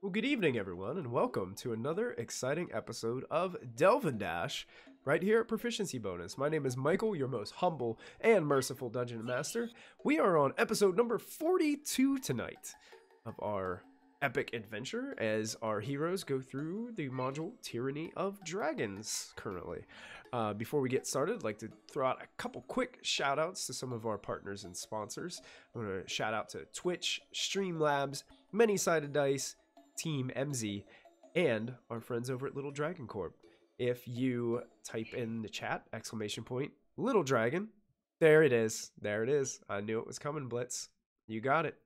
Well, good evening, everyone, and welcome to another exciting episode of Delve and Dash, right here at Proficiency Bonus. My name is Michael, your most humble and merciful Dungeon Master. We are on episode number 42 tonight of our epic adventure as our heroes go through the module Tyranny of Dragons currently. Before we get started, I'd like to throw out a couple quick shout outs to some of our partners and sponsors. I want to shout out to Twitch, Streamlabs, Many Sided Dice, Team MZ, and our friends over at Little Dragon Corp. If you type in the chat, !Little Dragon, there it is. There it is. I knew it was coming, Blitz. You got it.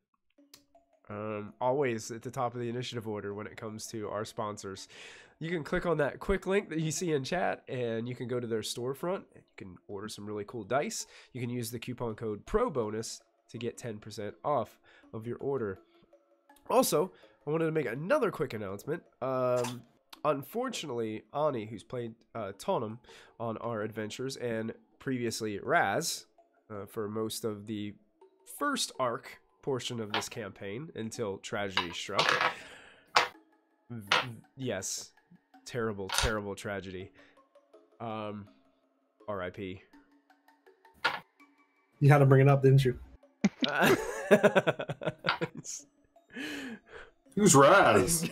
Always at the top of the initiative order when it comes to our sponsors. You can click on that quick link that you see in chat and you can go to their storefront. You can order some really cool dice. You can use the coupon code PROBONUS to get 10% off of your order. Also, I wanted to make another quick announcement. Unfortunately, Ani, who's played Tonum on our adventures, and previously Raz, for most of the first arc portion of this campaign until tragedy struck. Yes, terrible, terrible tragedy. R.I.P. You had to bring it up, didn't you? Who's Raz?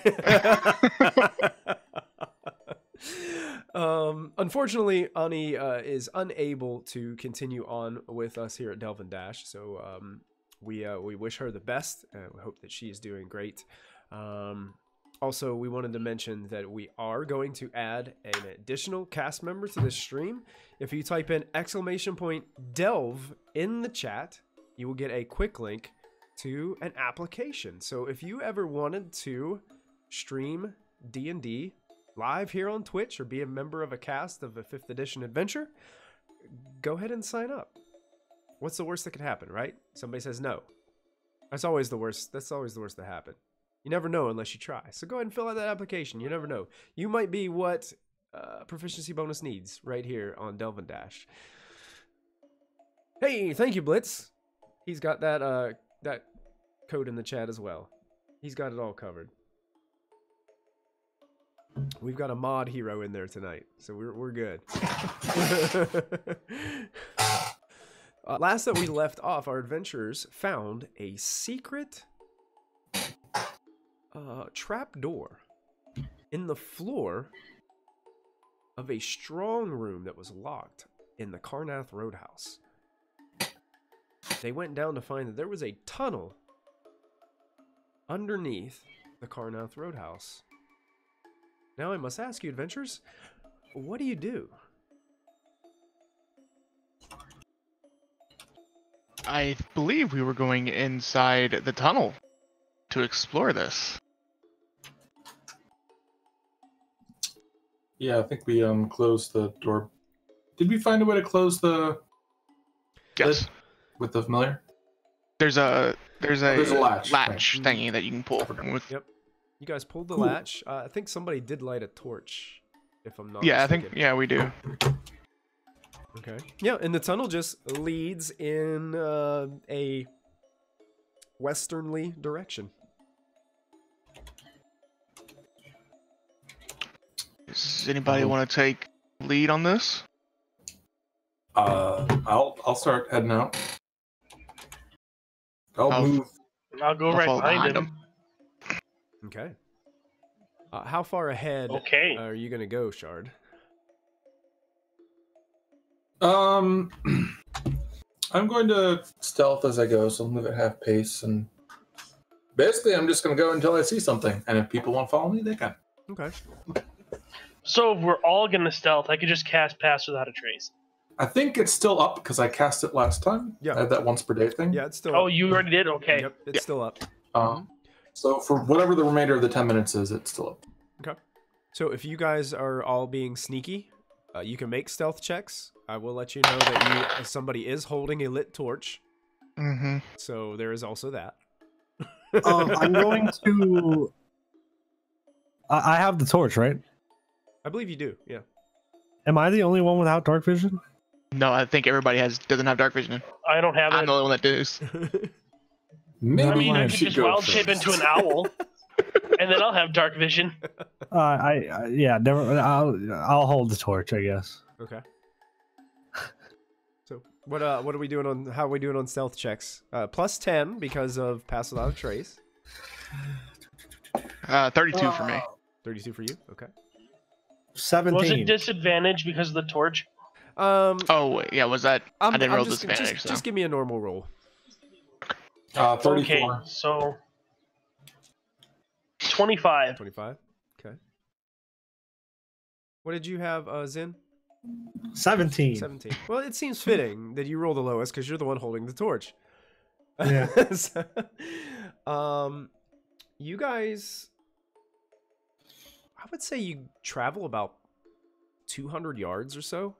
Unfortunately, Ani is unable to continue on with us here at Delve and Dash, so we wish her the best. We hope that she is doing great. Also, we wanted to mention that we are going to add an additional cast member to this stream. If you type in !Delve in the chat, you will get a quick link to an application. So if you ever wanted to stream D&D live here on Twitch or be a member of a cast of a 5th edition adventure, go ahead and sign up. What's the worst that could happen, right? Somebody says no. That's always the worst. That's always the worst that happen. You never know unless you try. So go ahead and fill out that application. You never know. You might be what Proficiency Bonus needs right here on Delve and Dash. Hey, thank you, Blitz. He's got that that code in the chat as well. He's got it all covered. We've got a mod hero in there tonight, so we're good. Last that we left off, our adventurers found a secret trap door in the floor of a strong room that was locked in the Carnath Roadhouse. They went down to find that there was a tunnel underneath the Carnath Roadhouse. Now I must ask you, adventurers, what do you do? I believe we were going inside the tunnel to explore this. Yeah, I think we closed the door. Did we find a way to close the Yes. lid with the familiar? There's a latch thingy that you can pull. With, Yep. You guys pulled the Cool. latch. I think somebody did light a torch, if I'm not yeah, mistaken. we do. Okay. Yeah, and the tunnel just leads in a westernly direction. Does anybody want to take lead on this? I'll start heading out. I'll move. I'll go right follow behind him. Okay. How far ahead Okay. are you going to go, Shard? I'm going to stealth as I go, so I'll move at half pace, and basically I'm just going to go until I see something, and if people want to follow me, they can. Okay. So if we're all gonna stealth, I could just cast Pass Without a Trace. I think it's still up because I cast it last time. Yeah. I had that once per day thing. Yeah, it's still Oh, up. you already did? Okay. Yep, it's still up. So for whatever the remainder of the 10 minutes is, it's still up. Okay. So if you guys are all being sneaky, you can make stealth checks. I will let you know that somebody is holding a lit torch. Mm-hmm. So there is also that. I'm going to... I have the torch, right? I believe you do, yeah. Am I the only one without dark vision? No, I think everybody doesn't have dark vision. I don't have I'm it. the only one that does. Maybe I mean, I you could should just go wild shape first. into an owl and then I'll have dark vision. Yeah, never. I'll hold the torch, I guess. Okay. So what are we doing on? How are we doing on stealth checks? Plus 10 because of pass without a trace. 32 for me. 32 for you. Okay. 17. Was it disadvantage because of the torch? Oh, wait, yeah, was that? I didn't roll just, disadvantage, just give me a normal roll. 34. Okay, so 25. 25. Okay. What did you have, Zin? 17. 17. Well, it seems fitting that you roll the lowest because you're the one holding the torch. Yeah. So, you guys, I would say you travel about 200 yards or so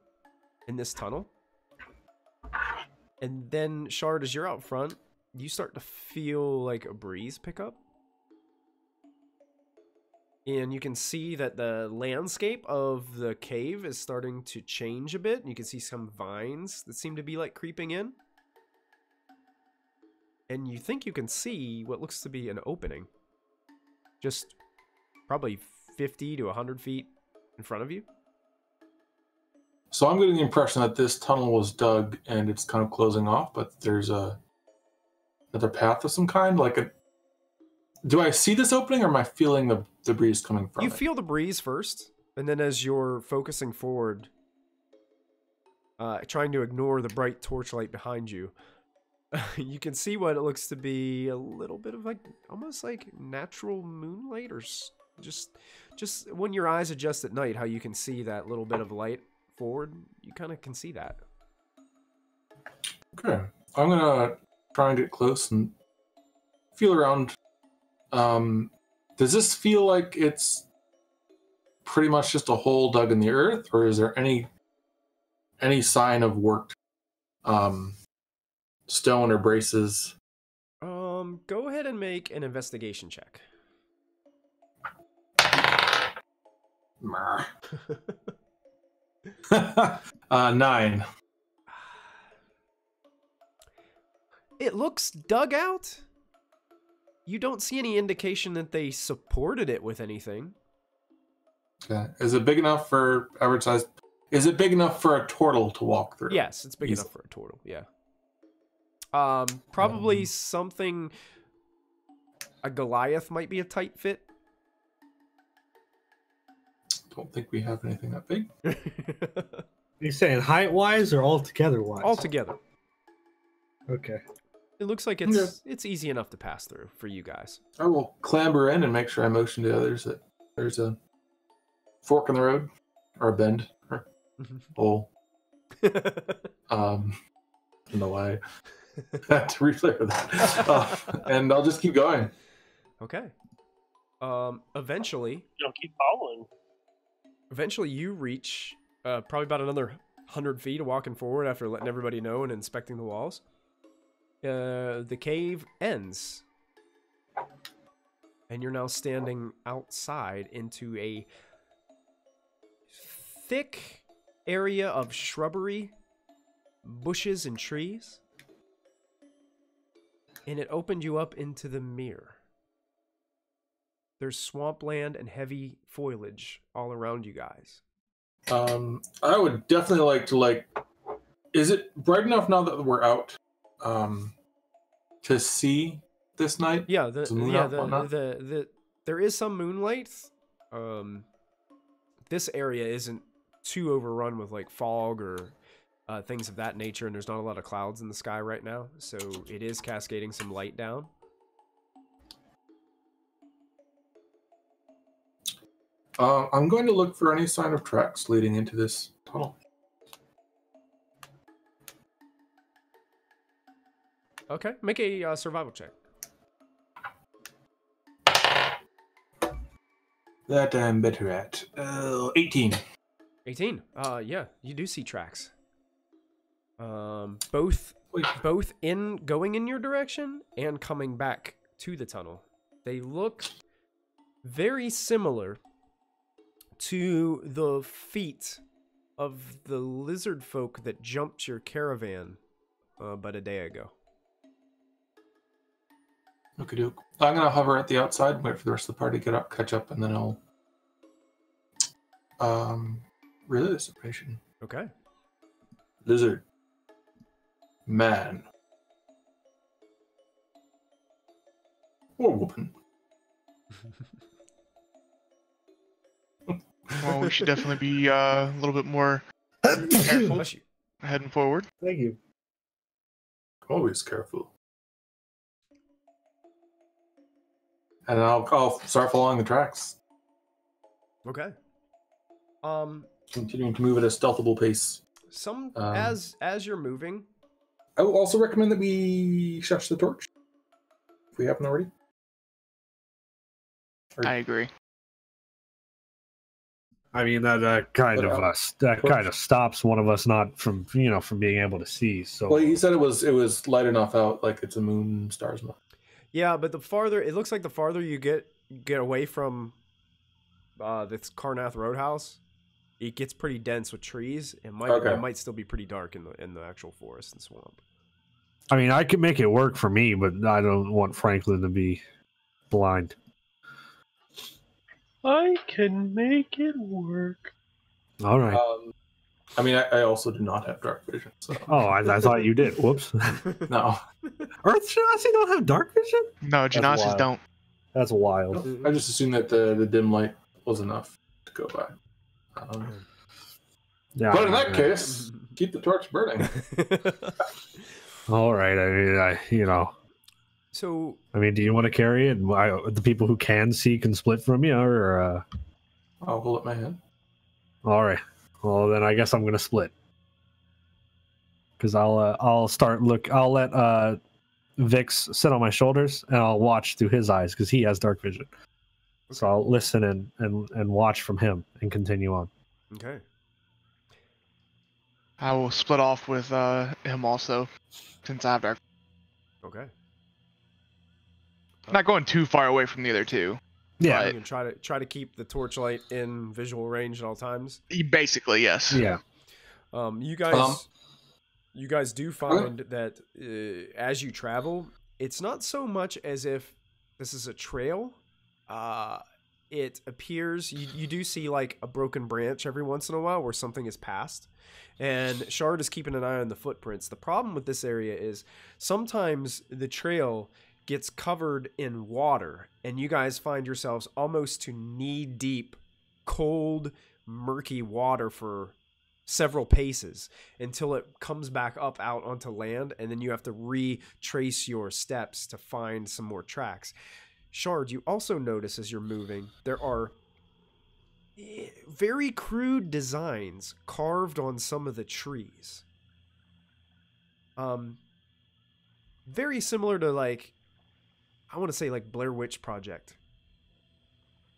in this tunnel. And then, Shard, as you're out front, you start to feel like a breeze pick up. And you can see that the landscape of the cave is starting to change a bit. You can see some vines that seem to be like creeping in. And you think you can see what looks to be an opening. Just probably 50 to 100 feet in front of you. So I'm getting the impression that this tunnel was dug and it's kind of closing off, but there's another path of some kind. Do I see this opening, or am I feeling the breeze coming from You it? feel the breeze first, and then as you're focusing forward, trying to ignore the bright torchlight behind you, you can see what it looks to be a little bit of almost like natural moonlight, or just when your eyes adjust at night, how you can see that little bit of light forward. You kind of can see that. Okay, I'm gonna try and get close and feel around. Does this feel like it's pretty much just a hole dug in the earth, or is there any sign of worked stone or braces? Go ahead and make an investigation check. 9. It looks dug out. You don't see any indication that they supported it with anything. Okay. Is it big enough for average size? Is it big enough for a turtle to walk through? Yes, it's big enough for a turtle. Yeah. Probably something. A Goliath might be a tight fit. Don't think we have anything that big. Are you saying height wise or altogether wise? Altogether. Okay. It looks like it's easy enough to pass through for you guys. I will clamber in and make sure I motion to others that there's a fork in the road, or a bend, or hole. I don't know why I had to reflect that. And I'll just keep going. Okay. Eventually Don't keep following. you reach probably about another 100 feet of walking forward after letting everybody know and inspecting the walls. The cave ends. And you're now standing outside into a thick area of shrubbery, bushes, and trees. And it opened you up into the mirror. There's swampland and heavy foliage all around you guys. I would definitely like to is it bright enough now that we're out to see this night? Yeah, Whatnot? there is some moonlight. This area isn't too overrun with fog or things of that nature, and there's not a lot of clouds in the sky right now, so it is cascading some light down. I'm going to look for any sign of tracks leading into this tunnel. Okay, make a survival check. That I'm better at. 18. 18. Yeah, you do see tracks. Both going in your direction and coming back to the tunnel. They look very similar to the feet of the lizard folk that jumped your caravan but a day ago. Okay, doke. I'm gonna hover at the outside and wait for the rest of the party to catch up, and then I'll relay this information. Okay. Lizard. Man. Or woman. Well, we should definitely be a little bit more careful Bless you. heading forward. Thank you. Always careful. And I'll start following the tracks, Okay. continuing to move at a stealthable pace. As you're moving, I will also recommend that we shush the torch if we haven't already. I agree. I mean that kind of stops one of us not from being able to see. So Well, he said it was light enough out, like it's a moon, stars month. yeah, but it looks like the farther you get away from this Carnath Roadhouse, it gets pretty dense with trees. It might still be pretty dark in the actual forest and swamp. I mean, I can make it work for me, but I don't want Franklin to be blind. I can make it work. All right. I mean, I also do not have dark vision. So. Oh, I thought you did. Whoops. No, Earth Genasi don't have dark vision? No, Genesis wild. don't. That's wild. I just assumed that the dim light was enough to go by. Yeah. But in that case, keep the torch burning. All right. I mean, So do you want to carry it? The people who can see can split from you, or? I'll hold up my hand. All right. Well, then I guess I'm gonna split. Because I'll let Vix sit on my shoulders, and I'll watch through his eyes because he has dark vision. So I'll listen and watch from him and continue on. okay. I will split off with him also, since I have dark. Okay. Not going too far away from the other two. Yeah. You can try to keep the torchlight in visual range at all times. Basically, yes. Yeah. You guys do find that as you travel, it's not so much as if this is a trail. It appears you do see like a broken branch every once in a while where something is passed, and Shard is keeping an eye on the footprints. The problem with this area is sometimes the trail gets covered in water, and you guys find yourselves almost to knee-deep, cold, murky water for several paces until it comes back up out onto land, and then you have to retrace your steps to find some more tracks. Shard, you also notice as you're moving, there are very crude designs carved on some of the trees. Very similar to like, I want to say like Blair Witch Project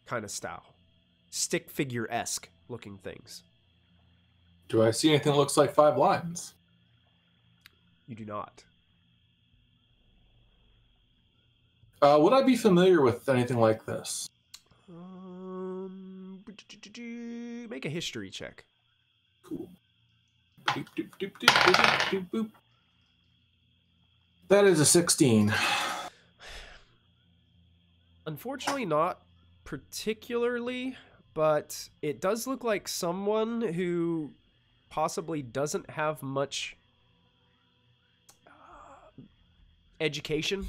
kind of style. Stick figure-esque looking things. Do I see anything that looks like 5 lines? You do not. Would I be familiar with anything like this? Make a history check. Cool. Doop, doop, doop, doop, doop, doop, doop. That is a 16. Unfortunately, not particularly, but it does look like someone who possibly doesn't have much education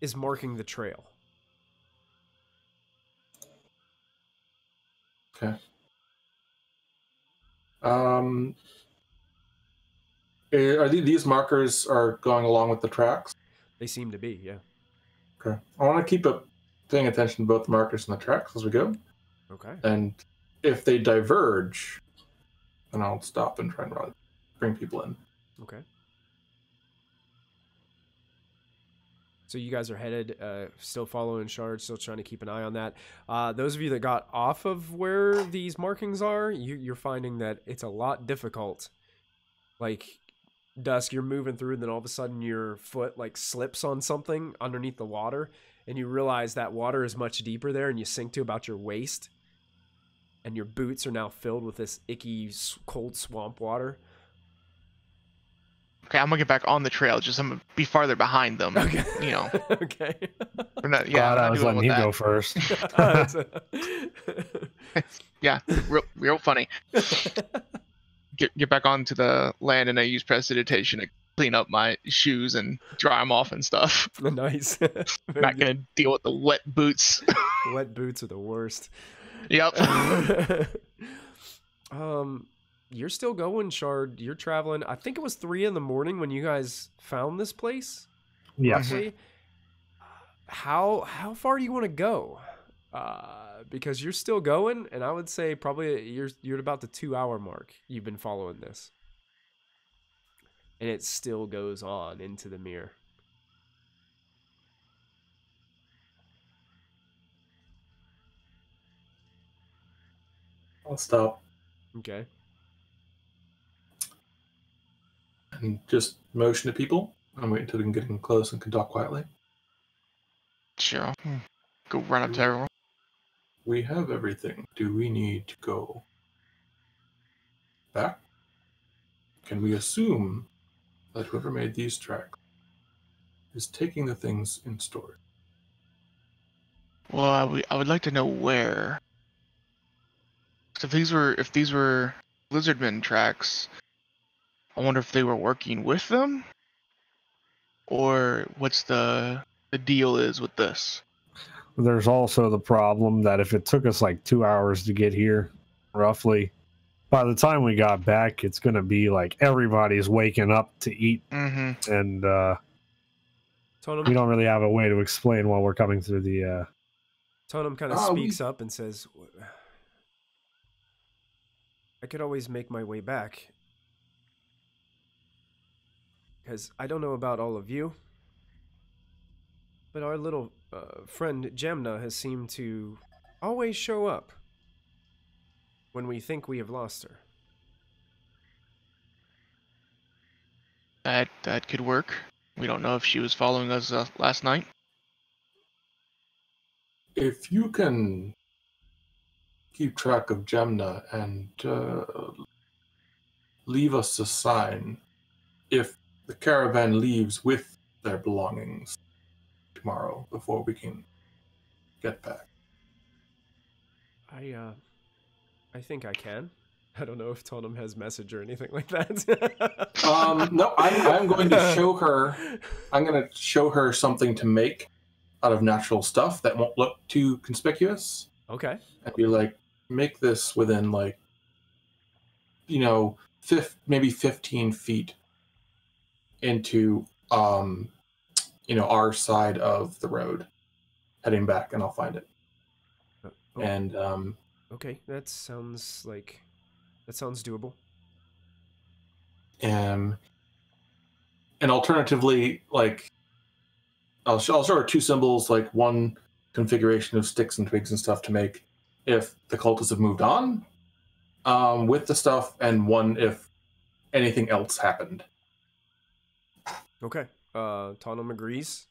is marking the trail. Okay. Are these markers are going along with the tracks? They seem to be, yeah. Okay. I want to keep paying attention to both the markers and the tracks as we go. Okay. And if they diverge, then I'll stop and try and bring people in. Okay. So you guys are headed, still following Shard, still trying to keep an eye on that. Those of you that got off of where these markings are, you're finding that it's a lot difficult. Like, Dusk, you're moving through, and then all of a sudden your foot like slips on something underneath the water, and you realize that water is much deeper there, and you sink to about your waist, and your boots are now filled with this icky, cold swamp water. Okay, I'm gonna get back on the trail. Just I'm gonna be farther behind them. Okay. You know. Okay. We're not, yeah, Glad we're I not was doing letting with you that. go first. Yeah, real funny. Get back onto the land, and I use prestidigitation to clean up my shoes and dry them off and stuff. Nice. Very Not good. gonna deal with the wet boots. Wet boots are the worst. Yep. You're still going, Shard. You're traveling. I think it was 3 in the morning when you guys found this place. Yes. Roughly. How far do you want to go? Because you're still going, and I would say probably you're at about the 2-hour mark. You've been following this, and it still goes on into the mirror. I'll stop Okay. and just motion to people. I'm waiting until we can get in close and can talk quietly. Sure. Go run up to everyone. We have everything. Do we need to go back? Can we assume that whoever made these tracks is taking the things in storage? Well, I would like to know where. 'Cause if these were lizardmen tracks, I wonder if they were working with them, or what's the deal is with this. There's also the problem that if it took us like 2 hours to get here, roughly, by the time we got back, it's going to be like everybody's waking up to eat. Mm-hmm. And Tonum, we don't really have a way to explain while we're coming through the... Tonum kind of speaks up and says, I could always make my way back. Because I don't know about all of you, but our little friend Gemna has seemed to always show up when we think we have lost her. That could work. We don't know if she was following us last night. If you can keep track of Gemna and leave us a sign if the caravan leaves with their belongings tomorrow before we can get back. I think I can. I don't know if Tonum has message or anything like that. No, I'm going to show her. I'm going to show her something to make out of natural stuff that won't look too conspicuous. Okay. And be like, make this within maybe 15 feet into our side of the road, heading back, and I'll find it. Oh. And okay, that sounds doable. And alternatively, like I'll show her 2 symbols, like one configuration of sticks and twigs and stuff to make if the cultists have moved on with the stuff, and one if anything else happened. Okay. Tonum agrees.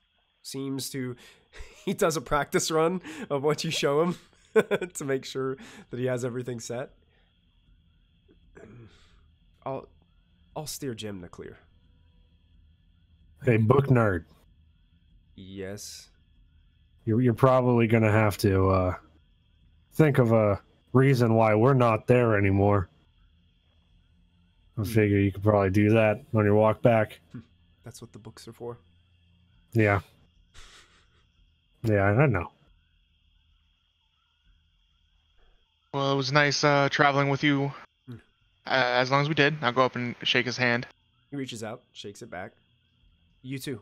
He does a practice run of what you show him to make sure that he has everything set. I'll steer Gemna clear. Hey, book nerd. Yes. You're probably going to have to think of a reason why we're not there anymore. I figure you could probably do that on your walk back. That's what the books are for. Yeah. Yeah, I know. Well, it was nice traveling with you. As long as we did, I'll go up and shake his hand. He reaches out, shakes it back. You too.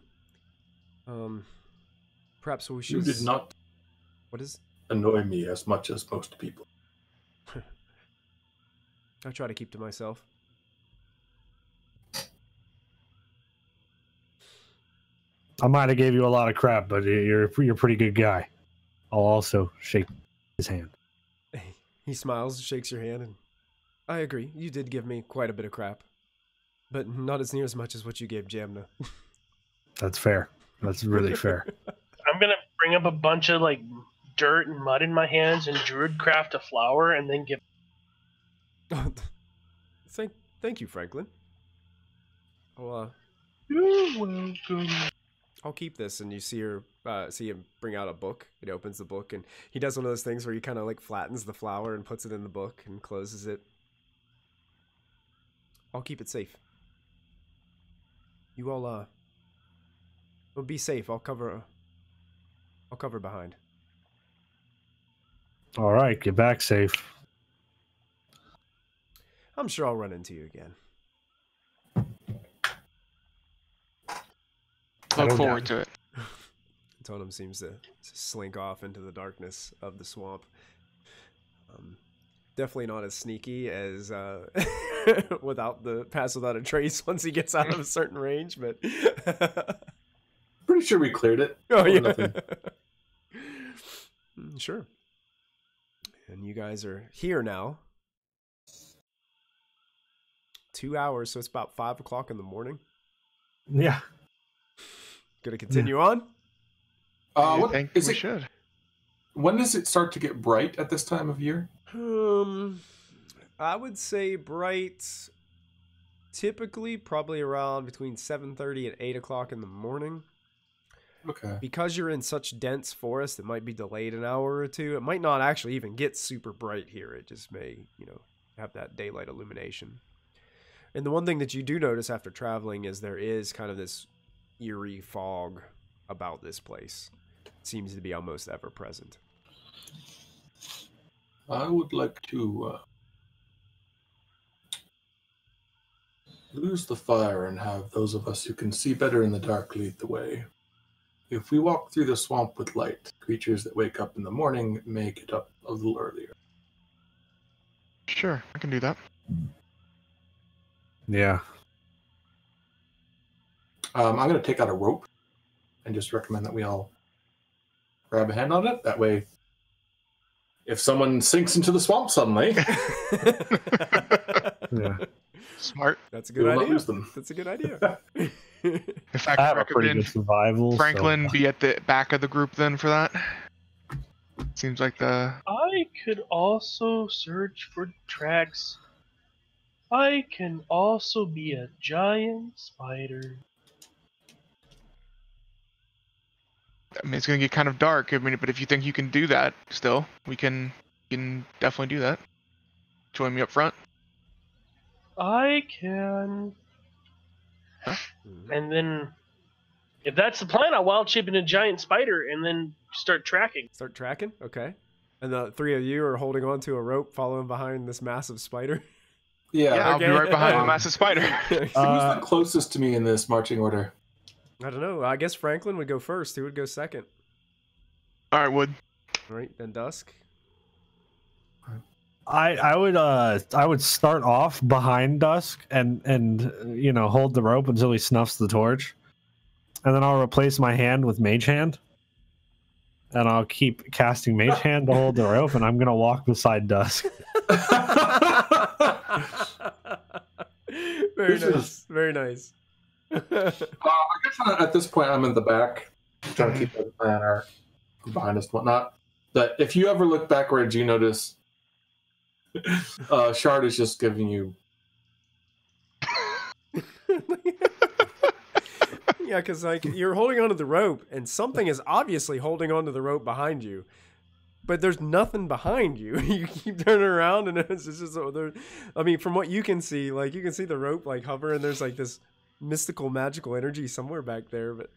Perhaps we should... You did not What is... annoy me as much as most people. I try to keep to myself. I might have gave you a lot of crap, but you're a pretty good guy. I'll also shake his hand. He smiles, shakes your hand, and I agree. You did give me quite a bit of crap, but not as near as much as what you gave Jamna. That's fair. That's really fair. I'm gonna bring up a bunch of dirt and mud in my hands and druid craft a flower and then give. Thank you, Franklin. You're welcome. I'll keep this, and you see her, see him bring out a book. He opens the book, and he does one of those things where he kind of like flattens the flower and puts it in the book and closes it. I'll keep it safe. You all, well, be safe. I'll cover behind. All right, get back safe. I'm sure I'll run into you again. Look forward to it. Totem seems to slink off into the darkness of the swamp. Definitely not as sneaky as without the pass without a trace once he gets out of a certain range, but Pretty sure we cleared it. oh yeah, Nothing. Sure. And you guys are here now. 2 hours, so it's about 5 o'clock in the morning. Yeah. Gonna continue on. I What think is we it? should. When does it start to get bright at this time of year? I would say bright. Typically, probably around between 7:30 and 8 o'clock in the morning. Okay. Because you're in such dense forest, it might be delayed an hour or two. It might not actually even get super bright here. It just may, have that daylight illumination. And the one thing that you do notice after traveling is there is kind of this eerie fog about this place. It seems to be almost ever present. I would like to lose the fire and have those of us who can see better in the dark lead the way. If we walk through the swamp with light, creatures that wake up in the morning may get up a little earlier. Sure, I can do that. Yeah. I'm going to take out a rope and just recommend that we all grab a hand on it. That way, if someone sinks into the swamp suddenly, Yeah. Smart. That's a we good will not idea. lose them. That's a good idea. In fact, I I have a pretty good recommend survival. Franklin so- be at the back of the group then for that. Seems like the I could also search for tracks. I can also be a giant spider. it's gonna get kind of dark. But if you think you can do that, still, you can definitely do that. Join me up front. I can. Mhm. And then, if that's the plan, I'll wild shape into a giant spider and then start tracking. Start tracking? Okay. And the three of you are holding on to a rope following behind this massive spider? Yeah. Yeah, I'll be right behind the Um, massive spider. Who's the closest to me in this marching order? I don't know. I guess Franklin would go first. Who would go second? All right, Wood. All right, then Dusk. I would start off behind Dusk and hold the rope until he snuffs the torch, and then I'll replace my hand with Mage Hand, and I'll keep casting Mage Hand to hold the rope, and I'm gonna walk beside Dusk. Very This nice. is- Very nice. I guess at this point I'm in the back, trying to keep an eye on our behind us and whatnot. But if you ever look backwards, you notice Shard is just giving you. Yeah, because you're holding onto the rope, and something is obviously holding onto the rope behind you, but there's nothing behind you. You keep turning around, and it's just I mean, from what you can see, you can see the rope hover, and there's this mystical, magical energy somewhere back there. But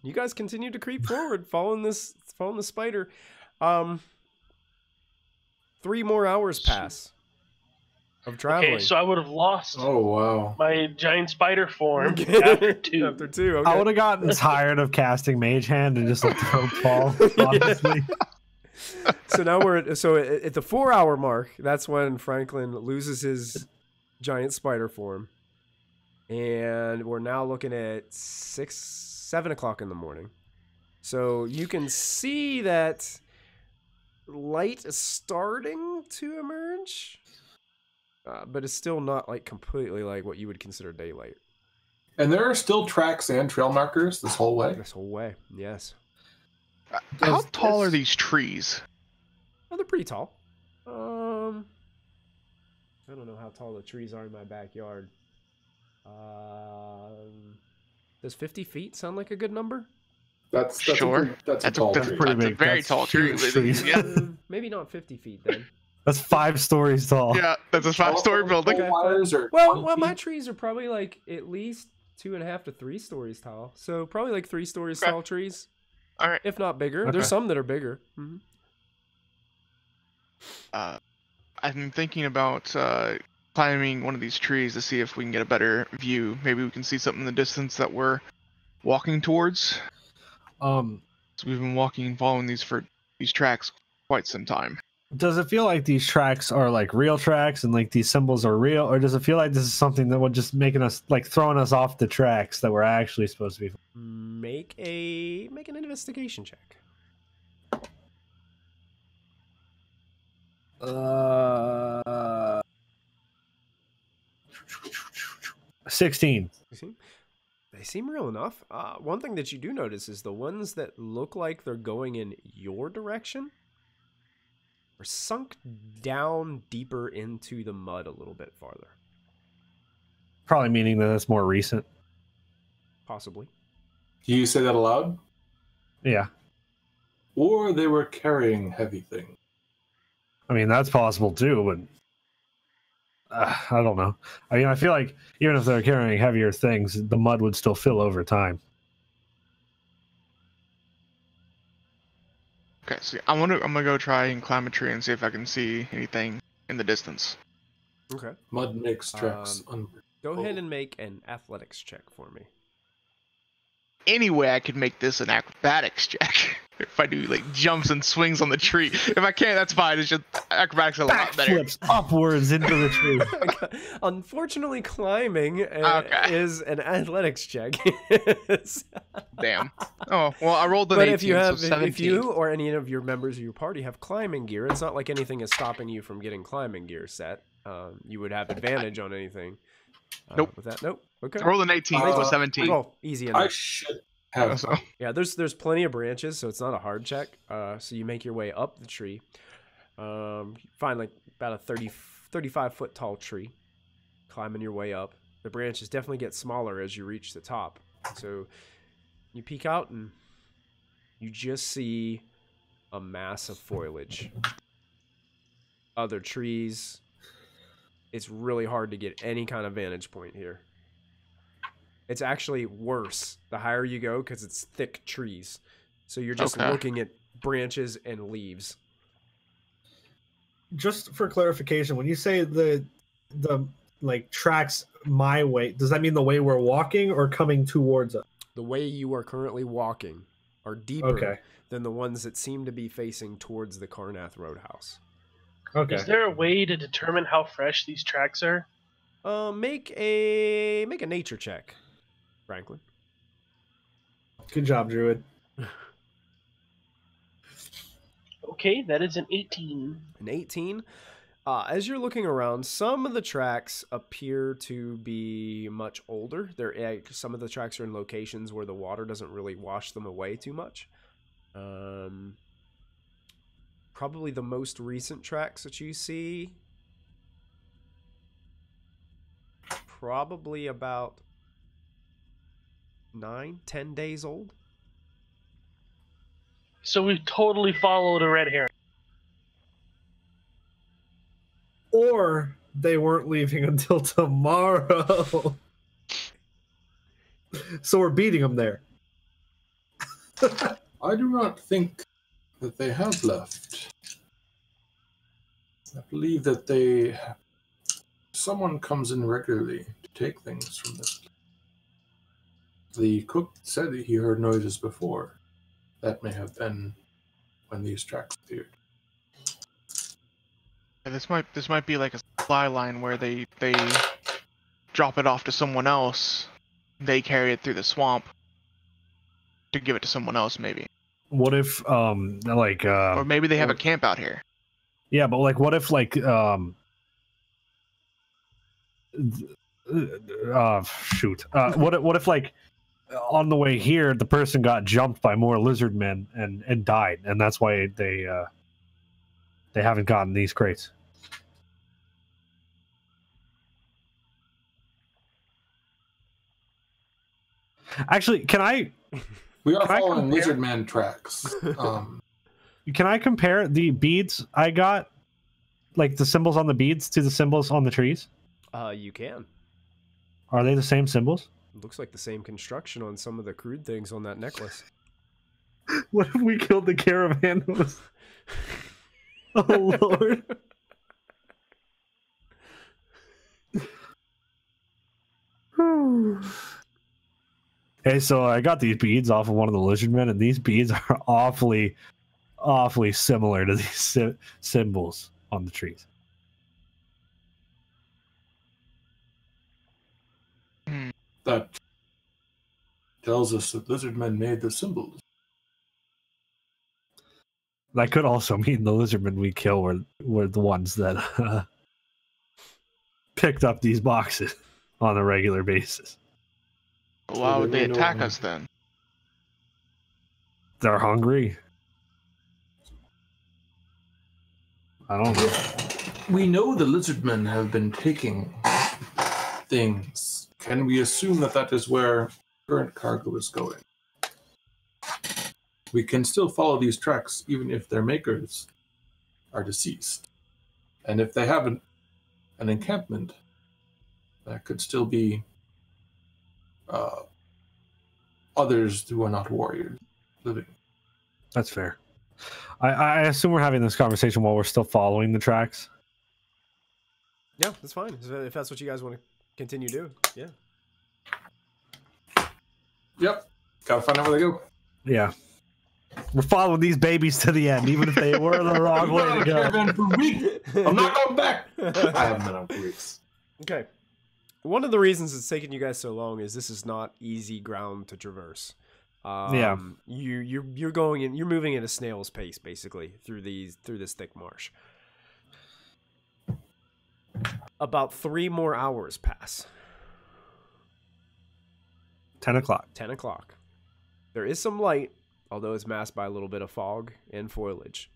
you guys continue to creep forward, following the spider. 3 more hours pass of traveling. Okay, so I would have lost Oh wow! my giant spider form after 2. After 2, okay. I would have gotten tired of casting Mage Hand and just let the rope fall. Honestly. So now we're at the 4-hour mark. That's when Franklin loses his giant spider form, and we're now looking at 7 o'clock in the morning. So you can see that light is starting to emerge, but it's still not completely what you would consider daylight. And there are still tracks and trail markers this whole way. This whole way, yes. How tall are these trees? Oh, they're pretty tall. I don't know how tall the trees are in my backyard. Does 50 feet sound like a good number? That's Sure. a good, that's a tall that's tree. pretty That's a big. very That's tall tree. huge trees. Yeah. Maybe not 50 feet then. That's 5 stories tall. Yeah, that's a 5-story building. Okay, Wires or Well, 20 my feet? trees are probably like at least 2.5 to 3 stories tall. So probably like 3 stories Okay. tall trees, All right. if not bigger. Okay. There's some that are bigger. Mhm. I'm thinking about climbing one of these trees to see if we can get a better view. Maybe we can see something in the distance that we're walking towards. Um, So we've been walking and following these tracks quite some time. does it feel like these tracks are like real tracks and like these symbols are real, or does it feel like this is something that would just making us like throwing us off the tracks that we're actually supposed to be? Make an investigation check. 16. They seem real enough. One thing that you do notice is the ones that look like they're going in your direction are sunk down deeper into the mud a little bit farther. Probably meaning that it's more recent. Possibly. Do you say that aloud? Yeah. Or they were carrying heavy things? I mean, that's possible too, but I don't know. I mean, I feel like even if they're carrying heavier things, the mud would still fill over time. Okay, so I'm gonna go try and climb a tree and see if I can see anything in the distance. Okay. Mud makes tracks Go ahead and make an athletics check for me. Anyway, I could make this an acrobatics check. If I do like jumps and swings on the tree. If I can't, that's fine. It's just acrobatics are a lot better. Backflips upwards into the tree. Unfortunately, climbing Okay. is an athletics check. Damn. Oh well, I rolled an But 18, if you have, so 17. if you or any of your members of your party have climbing gear, it's not like anything is stopping you from getting climbing gear set. You would have advantage on anything. Nope. With that, nope. Okay. I rolled an 18, so 17. Oh, easy I enough. should have. So, Yeah, there's plenty of branches, so it's not a hard check. So you make your way up the tree. You find like about a 35 foot tall tree, climbing your way up. The branches definitely get smaller as you reach the top. So you peek out and you just see a mass of foliage. Other trees. It's really hard to get any kind of vantage point here. It's actually worse the higher you go because it's thick trees. So you're just Okay. looking at branches and leaves. Just for clarification, when you say the like tracks my way, does that mean the way we're walking or coming towards us? The way you are currently walking are deeper Okay. than the ones that seem to be facing towards the Carnath Roadhouse. Okay. Is there a way to determine how fresh these tracks are? Make a nature check, Franklin. Good job, Druid. Okay, that is an 18. An 18. As you're looking around, some of the tracks appear to be much older. Some of the tracks are in locations where the water doesn't really wash them away too much. Probably the most recent tracks that you see, probably about 9-10 days old. So we've totally followed a red herring. Or they weren't leaving until tomorrow. So we're beating them there. I do not think that they have left. I believe that someone comes in regularly to take things from this. The cook said that he heard noises before. That may have been when these tracks appeared. yeah, this might be like a supply line where they drop it off to someone else. They carry it through the swamp to give it to someone else, maybe. What if Or maybe they have a camp out here. yeah, but like what if like what if like on the way here the person got jumped by more lizard men and died, and that's why they haven't gotten these crates. Actually, can I We are Can I following compare- lizard man tracks. compare the beads I got, like the symbols on the beads, to the symbols on the trees? You can. Are they the same symbols? Looks like the same construction on some of the crude things on that necklace. What if we killed the caravan? Oh Lord. Hey, so I got these beads off of one of the lizard men, and these beads are awfully similar to these symbols on the trees. That tells us that lizard men made the symbols. That could also mean the lizardmen we kill were the ones that picked up these boxes on a regular basis. Why would they They may attack know- us then? They're hungry. I don't know. We know the lizard men have been taking things. Can we assume that that is where current cargo is going? We can still follow these tracks even if their makers are deceased. And if they have an encampment, that could still be others who are not warriors living. That's fair. I assume we're having this conversation while we're still following the tracks. Yeah, that's fine. If that's what you guys want to continue doing. Yeah. Yep. Gotta find out where they go. Yeah. We're following these babies to the end, even if they were the wrong way to go. Caravan for weeks. I'm not going back. I haven't been on for weeks. Okay. One of the reasons it's taken you guys so long is this is not easy ground to traverse. Yeah. You're moving at a snail's pace basically through this thick marsh. About 3 more hours pass. 10 o'clock. 10 o'clock. There is some light, although it's masked by a little bit of fog and foliage.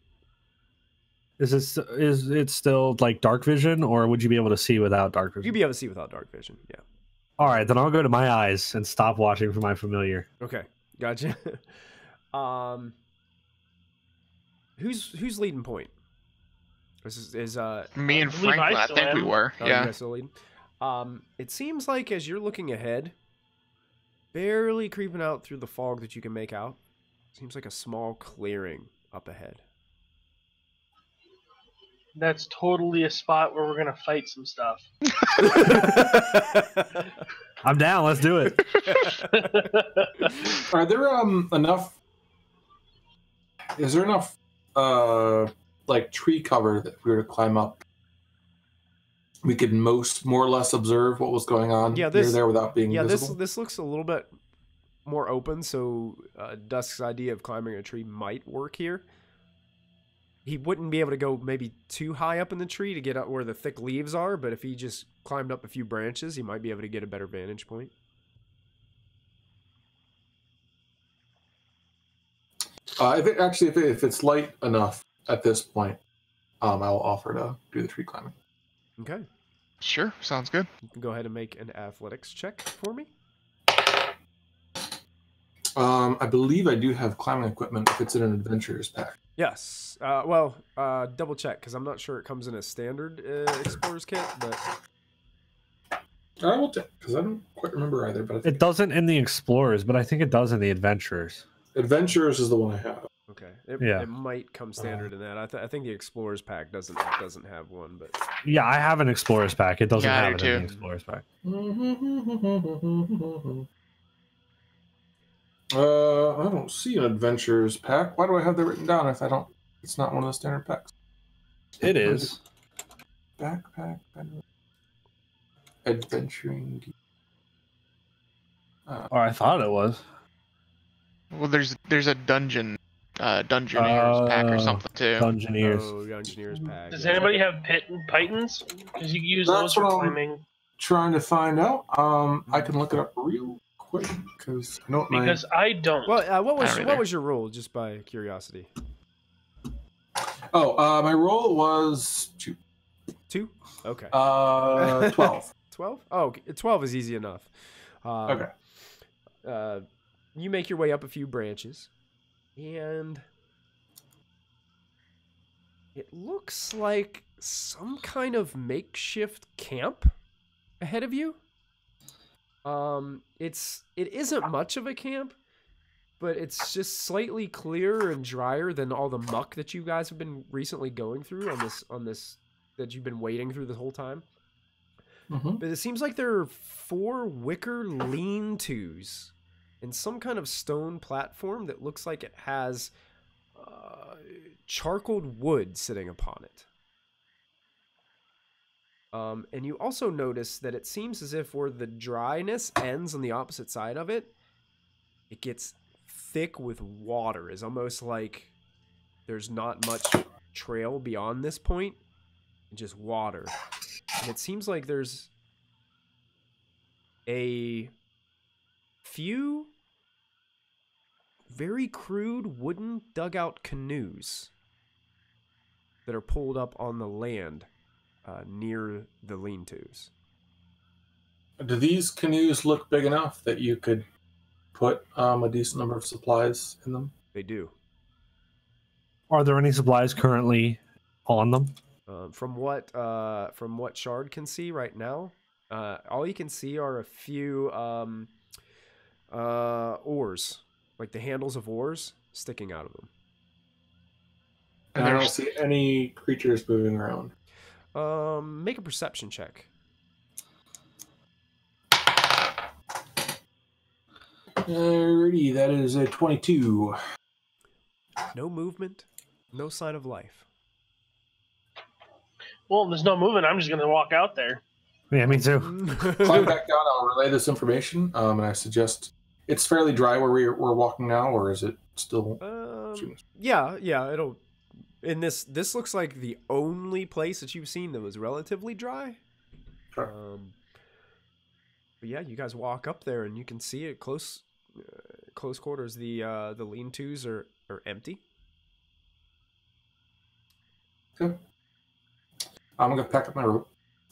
Is it still like dark vision, or would you be able to see without dark vision? You'd be able to see without dark vision, yeah. All right, then I'll go to my eyes and stop watching for my familiar. Okay, gotcha. Who's leading point? Is Me and I believe Franklin, I I still think we am. were. Oh, you Yeah. guys still leading? It seems like as you're looking ahead, barely creeping out through the fog that you can make out, seems like a small clearing up ahead. That's totally a spot where we're gonna fight some stuff. I'm down. Let's do it. Are there enough? Is there enough like tree cover that if we were to climb up, we could more or less observe what was going on Yeah, here or there without being Yeah, visible? this looks a little bit more open, so Dusk's idea of climbing a tree might work here. He wouldn't be able to go maybe too high up in the tree to get up where the thick leaves are, but if he just climbed up a few branches, he might be able to get a better vantage point. If it's light enough at this point, I'll offer to do the tree climbing. Okay, Sure, sounds good. you can go ahead and make an athletics check for me. I believe I do have climbing equipment if it's in an adventurer's pack. Yes. Double check because I'm not sure it comes in a standard explorer's kit, but I will check because I don't quite remember either. But I think It doesn't in the Explorers, but I think it does in the Adventurers. adventurers is the one I have. okay. Yeah. It might come standard in that. I think the explorer's pack doesn't have one, but Yeah, I have an Explorers pack. It doesn't Yeah, I have it do in the too. Explorers pack. I don't see an adventurer's pack. Why do I have that written down if I don't? It's not one of the standard packs. It is. Backpack. Adventuring. Or I thought it was. Well, there's a dungeoneer's pack or something too. Dungeoneers. oh, engineer's pack. Does yeah. anybody have pythons? Because you can use That's those for what I'm- climbing. Trying to find out. I can look it up real quick because I know what my. Because I don't. Well, what I don't was either. your role, just by curiosity? My roll was 2. 2? Okay. 12. 12? Oh, okay. 12 is easy enough. Okay. you make your way up a few branches, and it looks like some kind of makeshift camp ahead of you. It isn't much of a camp, but it's just slightly clearer and drier than all the muck that you guys have been recently going through on this that you've been wading through this whole time. Mm-hmm. But it seems like there are 4 wicker lean-tos and some kind of stone platform that looks like it has charcoaled wood sitting upon it. And you also notice that it seems as if where the dryness ends on the opposite side of it, it gets thick with water. It's almost like there's not much trail beyond this point, just water. And it seems like there's a few very crude wooden dugout canoes that are pulled up on the land near the lean-tos. Do these canoes look big enough that you could put a decent number of supplies in them? They do. Are there any supplies currently on them? From what Shard can see right now, all you can see are a few oars, like the handles of oars sticking out of them. And I don't see any creatures moving around. Make a perception check. Alrighty, that is a 22. No movement, no sign of life. Well, there's no moving. I'm just going to walk out there. Yeah, me too. Climb back down. I'll relay this information, and I suggest it's fairly dry where we're walking now, or is it still? Yeah. It'll. In this looks like the only place that you've seen that was relatively dry. Sure. But yeah, you guys walk up there and you can see it close quarters. The lean-tos are empty. Okay. I'm gonna pack up my rope.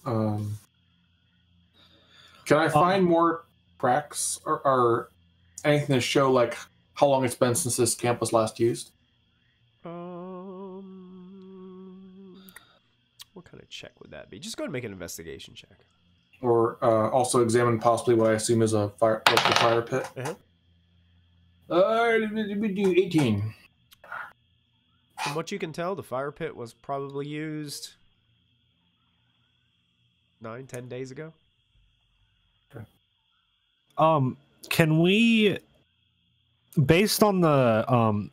Can I find more tracks or anything to show like how long it's been since this camp was last used? What kind of check would that be? Just go ahead and make an investigation check. Or also examine possibly what I assume is a local fire pit. We do 18. From what you can tell, the fire pit was probably used 9-10 days ago. Okay. Can we, based on the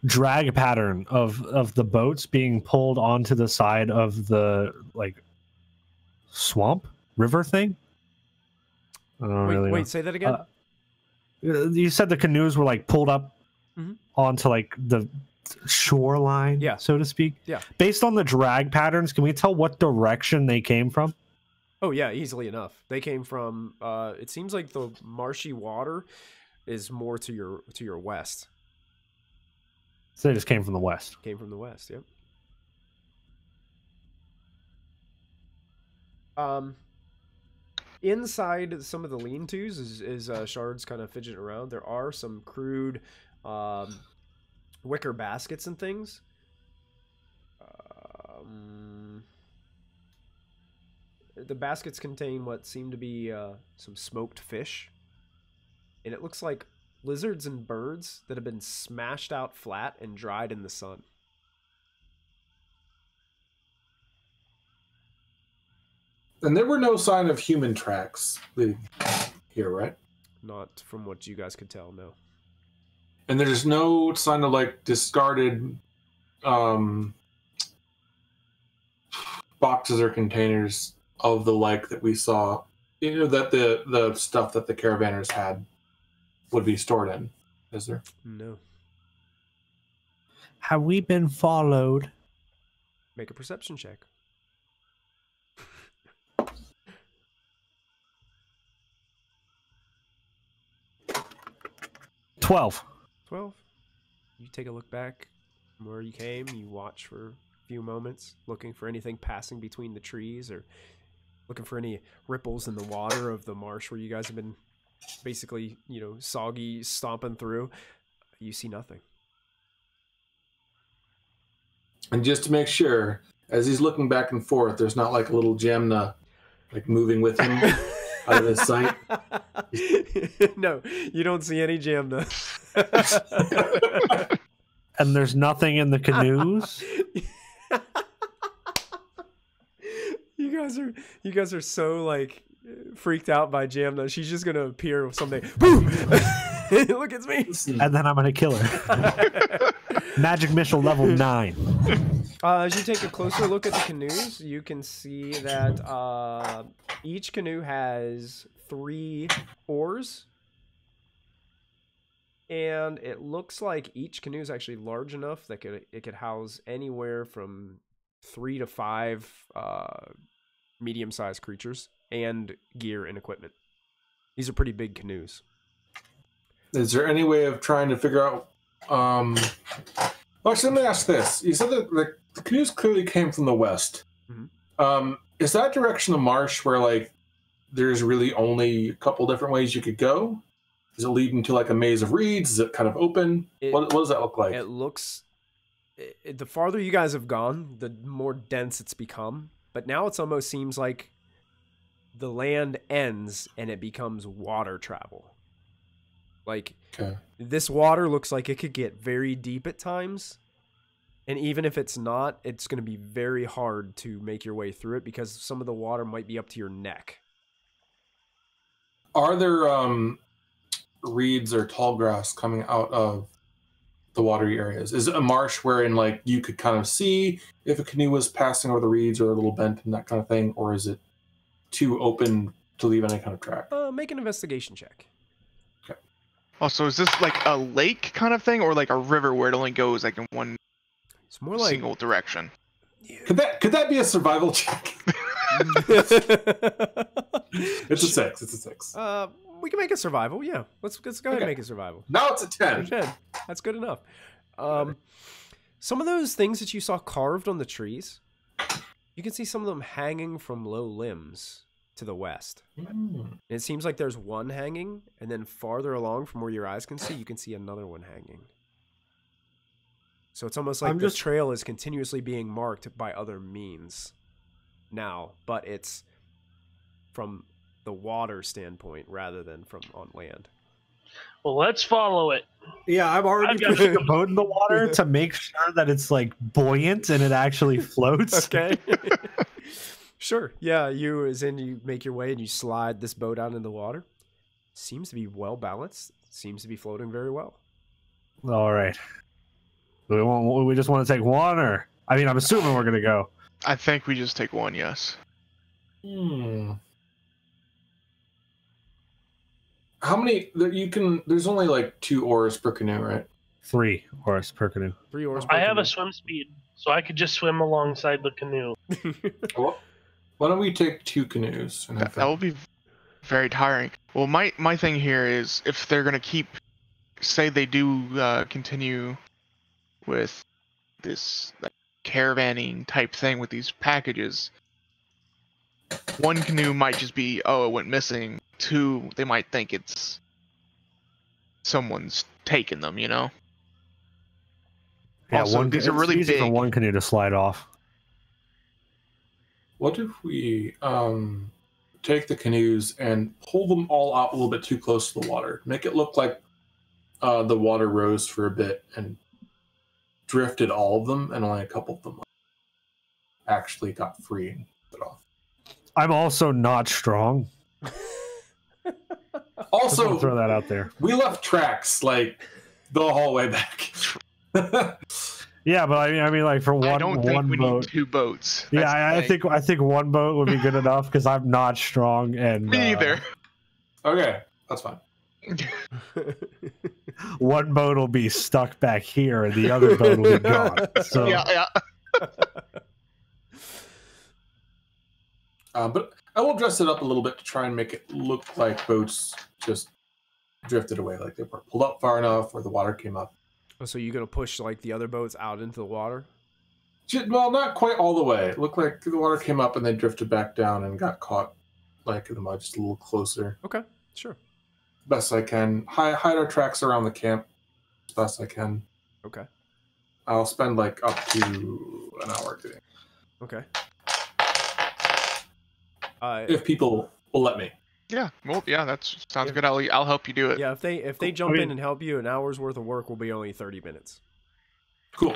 drag pattern of the boats being pulled onto the side of the like swamp river thing? I don't really know. Wait, say that again. You said the canoes were like pulled up onto like the shoreline, so to speak. Yeah. Based on the drag patterns, can we tell what direction they came from? Oh yeah, easily enough. They came from. It seems like the marshy water is more to your west. So they just came from the west. Came from the west. Yep. Inside some of the lean-tos is Shard's kind of fidgeting around. There are some crude wicker baskets and things. The baskets contain what seem to be some smoked fish. And it looks like lizards and birds that have been smashed out flat and dried in the sun. And there were no sign of human tracks leading here, right? Not from what you guys could tell, no. And there's no sign of like discarded boxes or containers of the like that we saw, you know, that the stuff that the caravanners had would be stored in, is there? No. Have we been followed? Make a perception check. 12. 12. You take a look back from where you came. You watch for a few moments, looking for anything passing between the trees or looking for any ripples in the water of the marsh where you guys have been basically, soggy, stomping through. You see nothing. And just to make sure, as he's looking back and forth, there's not like a little Jamna like moving with him out of his sight. No, you don't see any Jamna. And there's nothing in the canoes. You guys are so like freaked out by Jamna. She's just gonna appear someday. Boom! Look, it's me. And then I'm gonna kill her. Magic missile level 9. As you take a closer look at the canoes, you can see that each canoe has 3 oars. And it looks like each canoe is actually large enough that it could house anywhere from 3 to 5 medium-sized creatures and gear and equipment. These are pretty big canoes. Is there any way of trying to figure out? Well, actually, let me ask this. You said that the canoes clearly came from the west. Mm-hmm. Is that direction of marsh where like there's really only a couple different ways you could go? Is it leading to like a maze of reeds? Is it kind of open? What does that look like? It looks... the farther you guys have gone, the more dense it's become. But now it almost seems like the land ends and it becomes water travel. Like, This water looks like it could get very deep at times. And even if it's not, it's going to be very hard to make your way through it because some of the water might be up to your neck. Are there reeds or tall grass coming out of the watery areas? Is it a marsh wherein like you could kind of see if a canoe was passing over the reeds or a little bent and that kind of thing, or is it too open to leave any kind of track? Make an investigation check. Okay. Also, is this like a lake kind of thing, or like a river where it only goes like in one It's more like single direction? Could that be a survival check? It's a 6. It's a 6. We can make a survival. Yeah, let's go ahead and make a survival. Now it's a 10. 10. That's good enough. Some of those things that you saw carved on the trees, you can see some of them hanging from low limbs to the west. And it seems like there's one hanging, and then farther along from where your eyes can see, you can see another one hanging. So it's almost like the trail is continuously being marked by other means now, but it's from the water standpoint rather than from on land. Well, let's follow it. Yeah, I'm already pushing a boat in the water to make sure that it's like buoyant and it actually floats. Okay. Sure. Yeah, you make your way and you slide this boat out in the water. Seems to be well balanced. Seems to be floating very well. All right. We just want to take one, or I mean, I'm assuming we're gonna go. I think we just take one. Yes. How many? There's only like 2 oars per canoe, right? 3 oars per canoe. 3 oars per I have canoe. a swim speed, so I could just swim alongside the canoe. Well, why don't we take 2 canoes? And That will be very tiring. Well, my thing here is if they're gonna say they do continue with this like caravanning type thing with these packages, one canoe might just be, oh, it went missing. 2, they might think it's someone's taken them, you know? Yeah, Also, these are really easy big. for one canoe to slide off. What if we take the canoes and pull them all out a little bit too close to the water? Make it look like the water rose for a bit and drifted all of them, and only a couple of them actually got free and put off. I'm also not strong. Also, throw that out there. We left tracks like the whole way back. Yeah, but I mean, like for one, I don't think we boat. need 2 boats. Yeah, That's the thing. I think one boat would be good enough because I'm not strong and Me either. Okay, that's fine. One boat will be stuck back here and the other boat will be gone. So Yeah. But I will dress it up a little bit to try and make it look like boats just drifted away, like they were pulled up far enough or the water came up. Oh, so you're going to push like the other boats out into the water? Well, not quite all the way. It looked like the water came up and they drifted back down and got caught like in the mud just a little closer. Okay, sure. best I can. Hide our tracks around the camp as best I can. Okay. I'll spend like up to an hour doing it. Okay. If people will let me. Yeah. Well, yeah, that sounds good. I'll help you do it. Yeah, if they jump in and help you, an hour's worth of work will be only 30 minutes. Cool.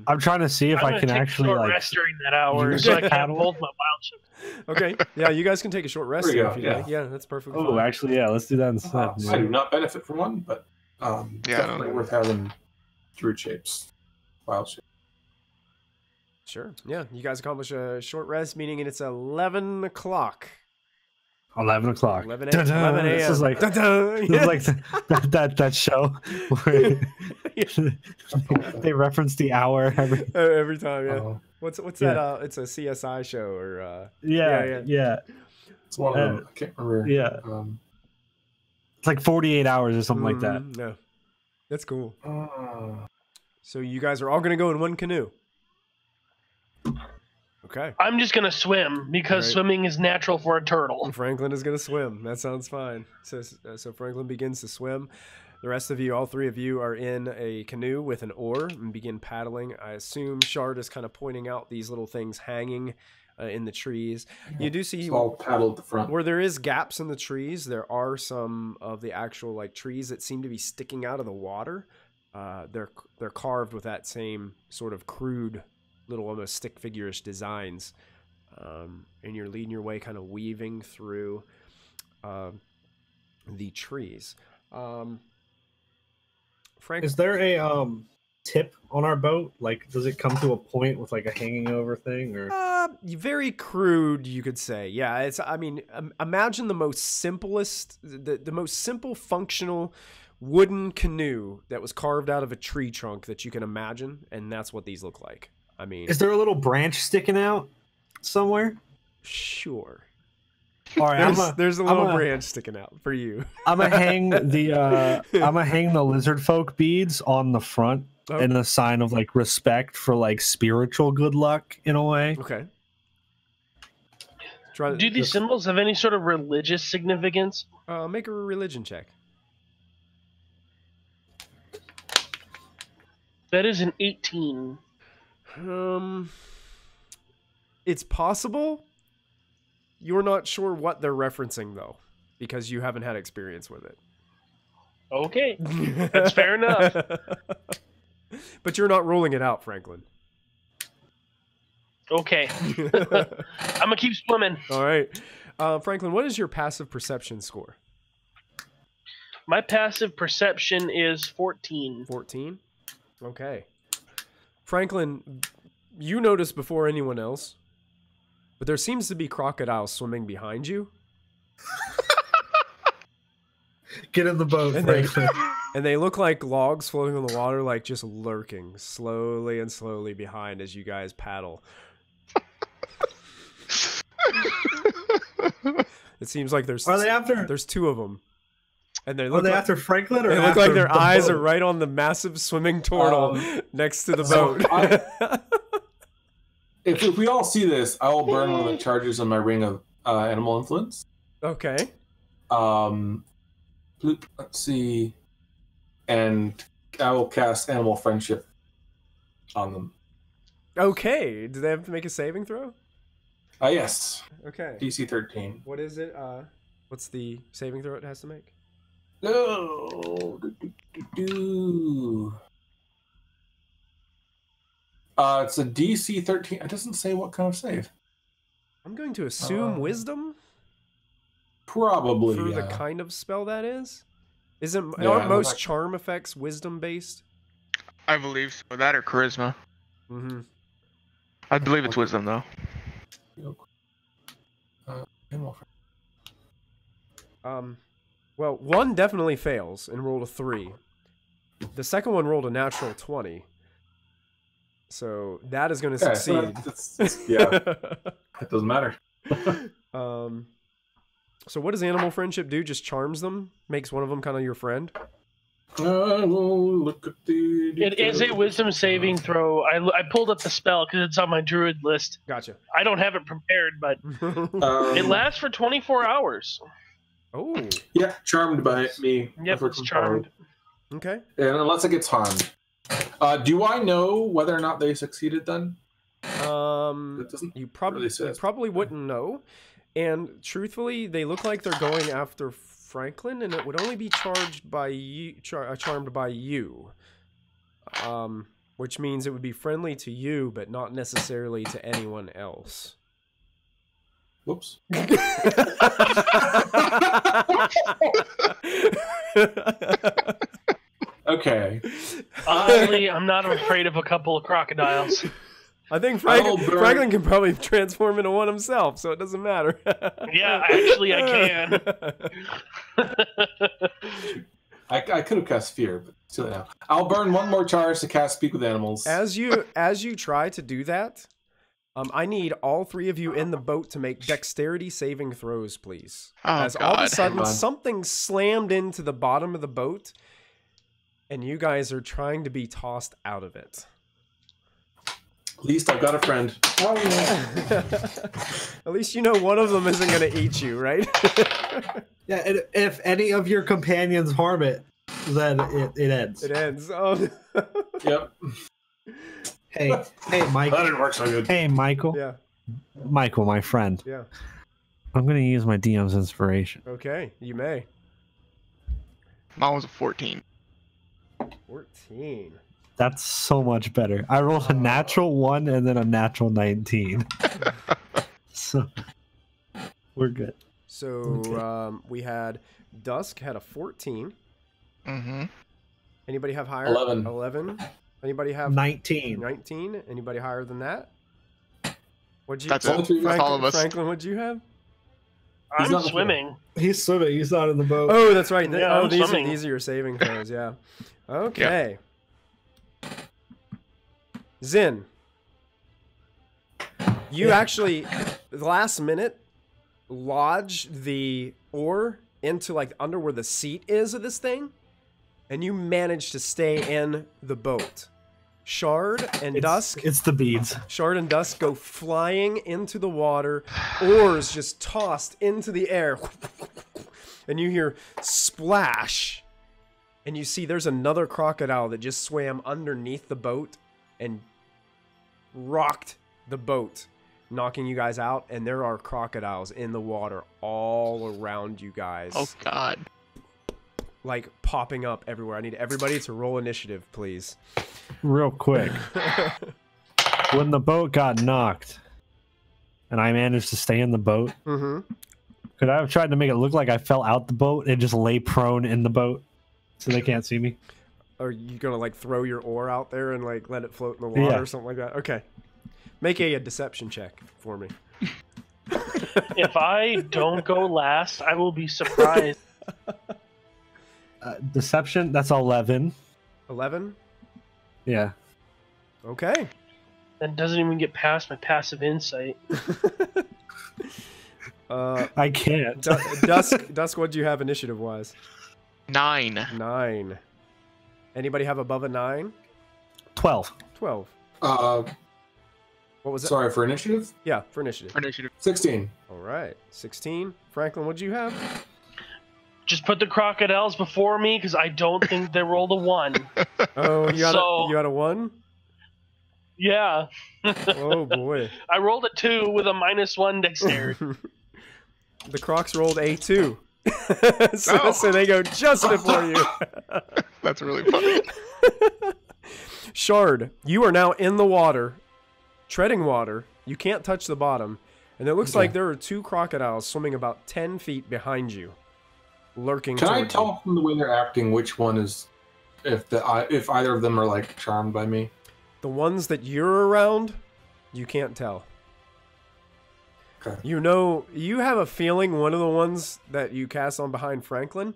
I'm trying to see if I'm I gonna can take actually a short like. rest during that hour, use so the I can paddle. hold my wild shape. Okay. Yeah, you guys can take a short rest There you here go, if you yeah. like. Yeah, that's perfectly Oh, fine. actually, yeah. Let's do that instead. I do not benefit from one, but Yeah, definitely worth having druid shapes, wild shapes. Sure. Yeah, you guys accomplish a short rest, meaning it's 11 o'clock. 11 o'clock. 11 Dun-dun. a.m. This is like Dun-dun. this is like that show where they reference the hour Every time, yeah. Oh. What's Yeah. that? It's a CSI show or yeah. It's one of them. I can't remember. Yeah. It's like 48 hours or something like that. No, that's cool. Ah. So you guys are all gonna go in one canoe. Okay. I'm just gonna swim because Right. swimming is natural for a turtle. Franklin is gonna swim. That sounds fine. So Franklin begins to swim. The rest of you, all three of you, are in a canoe with an oar and begin paddling. I assume Shard is kind of pointing out these little things hanging in the trees. You do see So I'll paddle at the front. where there is gaps in the trees. There are some of the actual like trees that seem to be sticking out of the water. They're carved with that same sort of crude little almost stick figure-ish designs, and you're leading your way, kind of weaving through the trees. Frank, Is there a tip on our boat? Like, does it come to a point with like a hanging over thing, or? very crude, you could say. Yeah, it's. I mean, imagine the most simplest, the most simple functional wooden canoe that was carved out of a tree trunk that you can imagine, and that's what these look like. I mean, Is there a little branch sticking out somewhere? sure. All right, There's a little branch sticking out for you. I'm gonna hang the lizard folk beads on the front in a sign of like respect for like spiritual good luck in a way. Okay. Do these symbols have any sort of religious significance? Make a religion check. That is an 18. It's possible. You're not sure what they're referencing though, because you haven't had experience with it. Okay, that's fair enough. But you're not ruling it out, Franklin. Okay. I'm gonna keep swimming. All right. Franklin, what is your passive perception score? My passive perception is 14. 14? Okay. Franklin, you notice before anyone else, but there seems to be crocodiles swimming behind you. Get in the boat, And they, Franklin. and they look like logs floating on the water, like just lurking slowly and slowly behind as you guys paddle. It seems like there's Are they after? there's two of them, and they Are look they like, after Franklin, or they look after like their the eyes boat? are right on the massive swimming turtle next to the so boat. If we all see this, I will burn one of the charges on my ring of animal influence. Okay. Let's see, and I will cast animal friendship on them. Okay. Do they have to make a saving throw? Yes, Okay. DC 13. What is it? What's the saving throw it has to make? No. It's a DC 13. It doesn't say what kind of save. I'm going to assume wisdom Probably. for the Yeah. kind of spell that is. Isn't Yeah, aren't most like- charm effects wisdom based? I believe so. That or charisma. Mm-hmm. I believe it's wisdom though. Animal friendship. Well, one definitely fails and rolled a 3. The second one rolled a natural 20. So that is going to Okay, succeed. so yeah, it doesn't matter. So what does animal friendship do? Just charms them? Makes one of them kind of your friend? I will look at the. It is a wisdom saving throw. I pulled up the spell because it's on my druid list. Gotcha. I don't have it prepared, but it lasts for 24 hours. Oh, Yeah, charmed by me. Yep, it's charmed. okay. And unless it gets harmed. Do I know whether or not they succeeded then? It doesn't You really say. probably wouldn't know. And truthfully, they look like they're going after Franklin, and it would only be charmed by you. Which means it would be friendly to you, but not necessarily to anyone else. Whoops. Okay. Honestly, I'm not afraid of a couple of crocodiles. I think Franklin can probably transform into one himself, so it doesn't matter. Yeah, actually, I can. I could have cast fear, but silly now. I'll burn one more charge to cast Speak with Animals. As you try to do that, I need all three of you in the boat to make dexterity saving throws, please. Oh, As God. all of a sudden Come on. something slammed into the bottom of the boat, and you guys are trying to be tossed out of it. At least I've got a friend. Oh, yeah. At least you know one of them isn't going to eat you, right? Yeah, and if any of your companions harm it, then it ends. It ends. Oh, no. Yep. Hey, Mike. That didn't work so good. Hey, Michael. Yeah, Michael, my friend. yeah. I'm going to use my DM's inspiration. Okay, you may. Mine was a 14. 14. That's so much better. I rolled a natural 1 and then a natural 19. So, we're good. So Okay. we had Dusk had a 14. Mm-hmm. Anybody have higher? 11. 11. Anybody have 19. 19? Anybody higher than that? What'd you? That's it. Franklin, All of us. Franklin, what'd you have? He's I'm not the swimming. He's swimming. He's not in the boat. Oh, that's right. Yeah, I'm these swimming. are your saving throws. Yeah. Okay. Zin, you actually last minute lodge the oar into like under where the seat is of this thing, and you manage to stay in the boat. Shard and Dusk. It's the beads. Shard and Dusk go flying into the water, oars just tossed into the air, and you hear splash, and you see there's another crocodile that just swam underneath the boat and rocked the boat, knocking you guys out, and there are crocodiles in the water all around you guys. Oh, God. Like popping up everywhere. I need everybody to roll initiative, please. Real quick. When the boat got knocked and I managed to stay in the boat, Mm-hmm. could I have tried to make it look like I fell out the boat and just lay prone in the boat so they can't see me? Are you gonna like throw your oar out there and like let it float in the water Yeah. or something like that? Okay. Make a deception check for me. If I don't go last, I will be surprised. Deception, that's 11. 11. Yeah. Okay. That doesn't even get past my passive insight. I can't. Dusk. What do you have initiative wise? 9. 9. Anybody have above a 9? 12. 12. What was it? Sorry, for initiative? Yeah, for initiative. For initiative. 16. All right. 16. Franklin, what do you have? Just put the crocodiles before me because I don't think they rolled a 1. Oh, you had So- you had a 1? Yeah. Oh boy. I rolled a 2 with a -1 dexterity. The Crocs rolled a 2. so, Oh. so they go just before you. That's really funny. Shard, you are now in the water, treading water. You can't touch the bottom. And it looks Okay. like there are 2 crocodiles swimming about 10 feet behind you, lurking Can I toward tell from the way they're acting which one is, if either of them are like charmed by me? you. The ones that you're around, you can't tell. Okay. You know, you have a feeling one of the ones that you cast on behind Franklin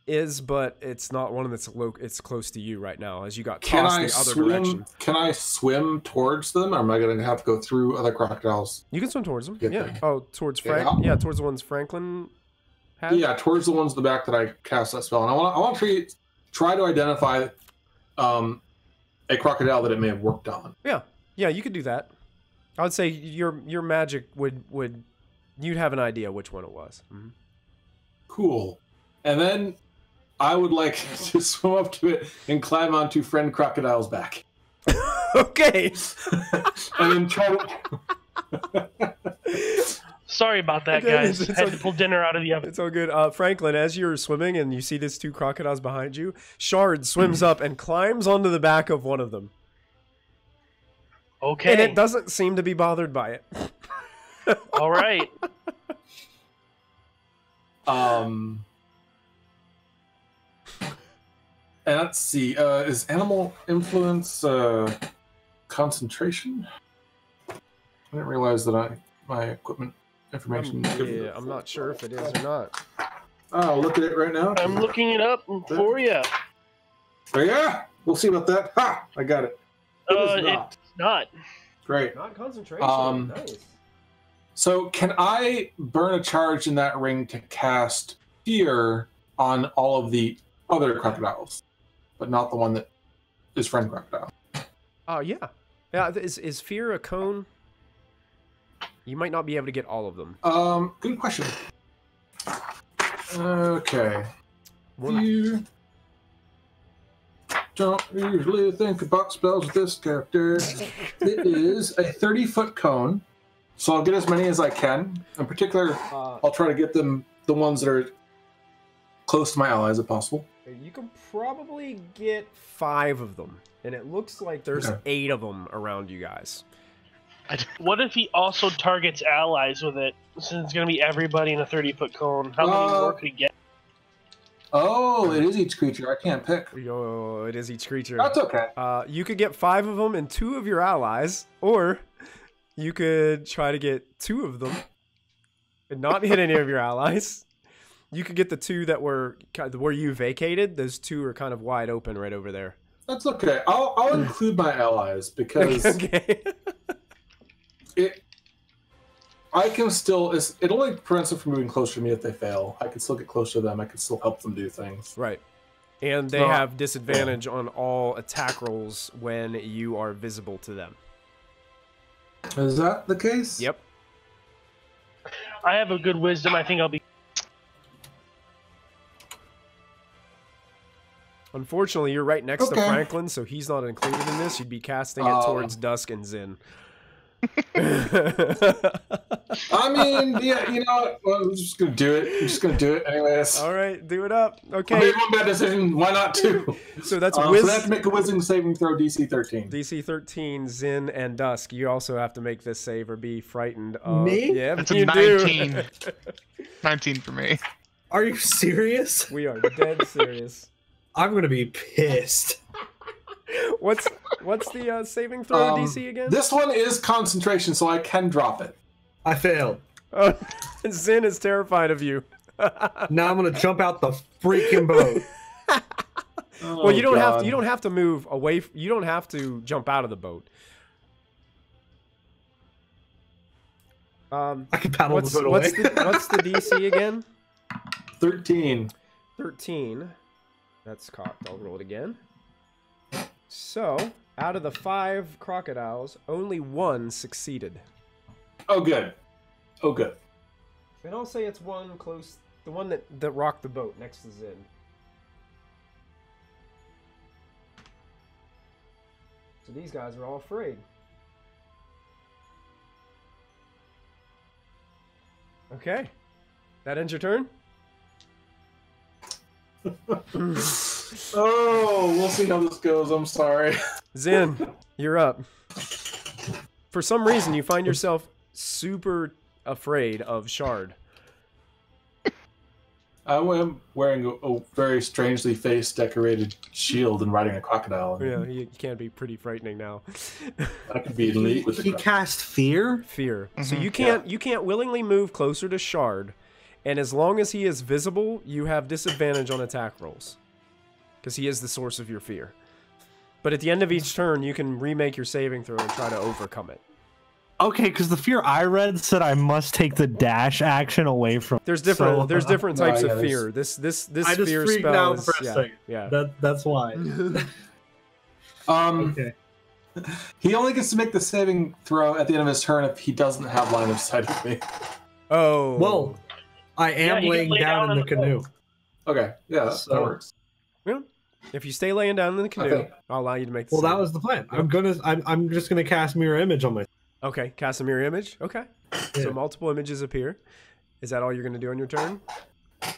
is, but it's not one that's it's close to you right now as you got Can tossed I the other swim? direction. Can I swim towards them, or am I going to have to go through other crocodiles? You can swim towards them. Get Yeah. there. Oh, towards Yeah. Frank. Yeah, towards the ones Franklin had. Yeah, towards the ones in the back that I cast that spell, and I want to try to identify a crocodile that it may have worked on. Yeah, you could do that. I would say your magic would you'd have an idea which one it was. Mhm. Cool. And then I would like to swim up to it and climb onto friend Crocodile's back. Okay. And then try to... Sorry about that, Okay, guys. it's Had okay. to pull dinner out of the oven. It's all good. Franklin, as you're swimming and you see these two crocodiles behind you, Shard swims up and climbs onto the back of one of them. Okay. And it doesn't seem to be bothered by it. All right. And let's see. Is animal influence concentration? I didn't realize that my equipment information. Yeah, I'm not sure if it is or not. I'll look at it right now. I'm looking it up for you. Oh, yeah, we'll see about that. Ha! I got it. It is not. It's not. Great. Not concentration. Nice. So, can I burn a charge in that ring to cast fear on all of the other crocodiles, but not the one that is friend crocodile? Oh, yeah. Yeah, is fear a cone? You might not be able to get all of them. Good question. Okay. You don't usually think about spells with this character. It is a 30-foot cone, so I'll get as many as I can. In particular, I'll try to get them the ones that are close to my allies if possible. You can probably get 5 of them, and it looks like there's 8 of them around you guys. What if he also targets allies with it? Since it's going to be everybody in a 30-foot cone. How many more could he get? Oh, it is each creature. I can't pick. Yo, it is each creature. That's okay. You could get 5 of them and 2 of your allies, or you could try to get 2 of them and not hit any of your allies. You could get the 2 that were where you vacated. Those 2 are kind of wide open right over there. That's okay. I'll include my allies because Okay. I can still. It only prevents them from moving closer to me if they fail. I can still get closer to them. I can still help them do things. Right. And they have disadvantage on all attack rolls when you are visible to them. Is that the case? Yep. I have a good wisdom. I think I'll be... Unfortunately, you're right next to Franklin, so he's not included in this. You'd be casting it towards Dusk and Zin. I mean, yeah, you know what? Well, I'm just gonna do it. I'm just gonna do it anyways. All right, do it up. Okay. I made one bad decision. Why not 2? So that's so they have to make a wisdom saving throw DC 13. DC 13, Zin, and Dusk. You also have to make this save or be frightened. Me? Yeah, That's a you 19. do. 19 for me. Are you serious? We are dead serious. I'm gonna be pissed. What's the saving throw DC again? This one is concentration, so I can drop it. I failed. Zin is terrified of you. Now I'm gonna jump out the freaking boat. Well, you don't have to. You don't have to move away. You don't have to jump out of the boat. I can paddle the boat away. What's the DC again? 13. 13. That's cocked. I'll roll it again. So, out of the 5 crocodiles, only 1 succeeded. Oh, good. Oh, good. And I'll say it's one close, the one that rocked the boat next to Zin. So these guys are all afraid. Okay. That ends your turn? Oh, we'll see how this goes. I'm sorry. Zin, you're up. For some reason, you find yourself super afraid of Shard. I am wearing a very strangely face-decorated shield and riding a crocodile. Yeah, he can be pretty frightening now. I could be elite with the He cast fear? Fear. So you can't willingly move closer to Shard, and as long as he is visible, you have disadvantage on attack rolls. Because he is the source of your fear. But at the end of each turn, you can remake your saving throw and try to overcome it. Okay, because the fear I read said I must take the dash action away from. There's different types of yeah, fear. This I just fear freaked spell out is for a second. yeah. That's why. Okay. He only gets to make the saving throw at the end of his turn if he doesn't have line of sight of me. Oh. Well, I Yeah, am you can laying lay down in the canoe. Okay, yeah, that So- works. Yeah. If you stay laying down in the canoe, Okay. I'll allow you to make the Well, that save. was the plan. Yep. I'm just gonna cast mirror image on my. Okay, cast a mirror image. Okay. Yeah. So multiple images appear. Is that all you're going to do on your turn?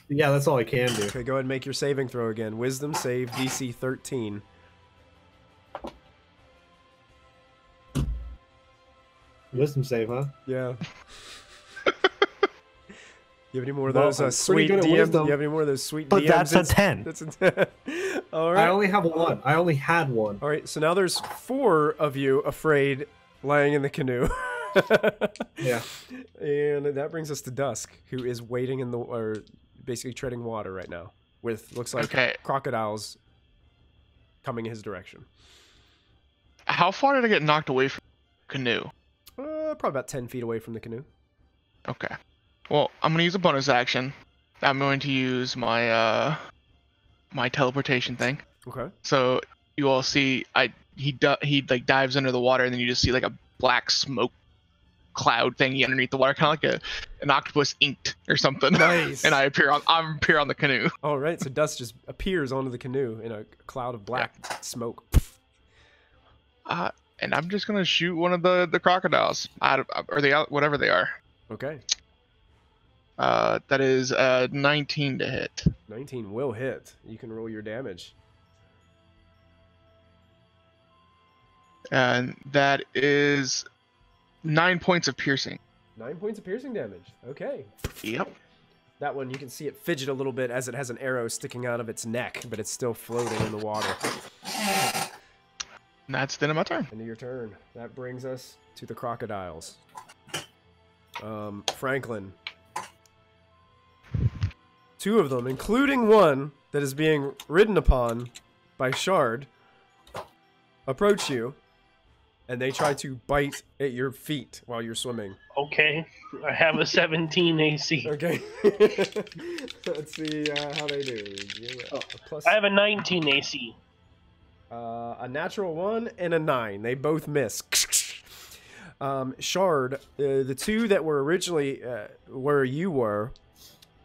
Yeah, that's all I can do. Okay, go ahead and make your saving throw again. Wisdom save DC 13. Wisdom save, huh? Yeah. You have any more of Well, those I'm sweet pretty good at DMs? wisdom. You have any more of those sweet But DMs? that's a 10. That's a 10. All I right. only have one. I only had one. All right. So now there's 4 of you afraid lying in the canoe. Yeah. And that brings us to Dusk, who is waiting in the, or basically treading water right now, with looks like Okay. crocodiles coming his direction. How far did I get knocked away from the canoe? Probably about 10 feet away from the canoe. Okay. Well, I'm gonna use a bonus action. I'm going to use my my teleportation thing. Okay. So you all see, he like dives under the water, and then you just see like a black smoke cloud thingy underneath the water, kind of like an octopus inked or something. Nice. And I appear on the canoe. All right. So Dusk just appears onto the canoe in a cloud of black smoke. And I'm just gonna shoot one of the crocodiles out of, or whatever they are. Okay. That is 19 to hit. 19 will hit. You can roll your damage. And that is 9 points of piercing. 9 points of piercing damage. Okay. Yep. That one, you can see it fidget a little bit as it has an arrow sticking out of its neck, but it's still floating in the water. And that's the end of my turn. End of your turn. That brings us to the crocodiles. Franklin. 2 of them, including one that is being ridden upon by Shard, approach you, and they try to bite at your feet while you're swimming. Okay, I have a 17 AC. Okay. Let's see how they do. A plus, I have a 19 AC. a natural 1 and a 9. They both miss. Shard, the 2 that were originally where you were,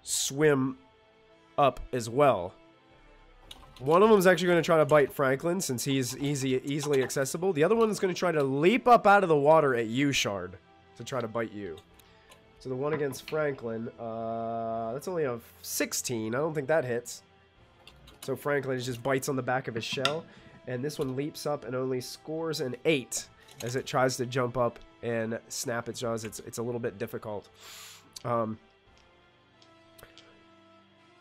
swim up as well. One of them is actually going to try to bite Franklin since he's easily accessible. The other one is going to try to leap up out of the water at you, Shard, to try to bite you. So the one against Franklin, that's only a 16. I don't think that hits. So Franklin just bites on the back of his shell, and this one leaps up and only scores an 8 as it tries to jump up and snap its jaws. It's a little bit difficult.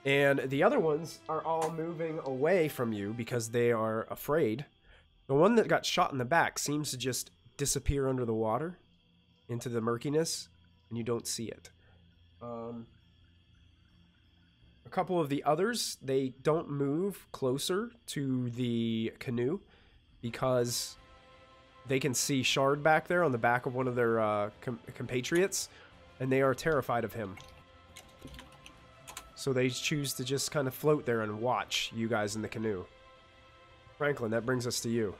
And the other ones are all moving away from you because they are afraid. The one that got shot in the back seems to just disappear under the water into the murkiness, and you don't see it. A couple of the others, they don't move closer to the canoe because they can see Shard back there on the back of one of their compatriots, and they are terrified of him. So they choose to just kind of float there and watch you guys in the canoe. Franklin, that brings us to you.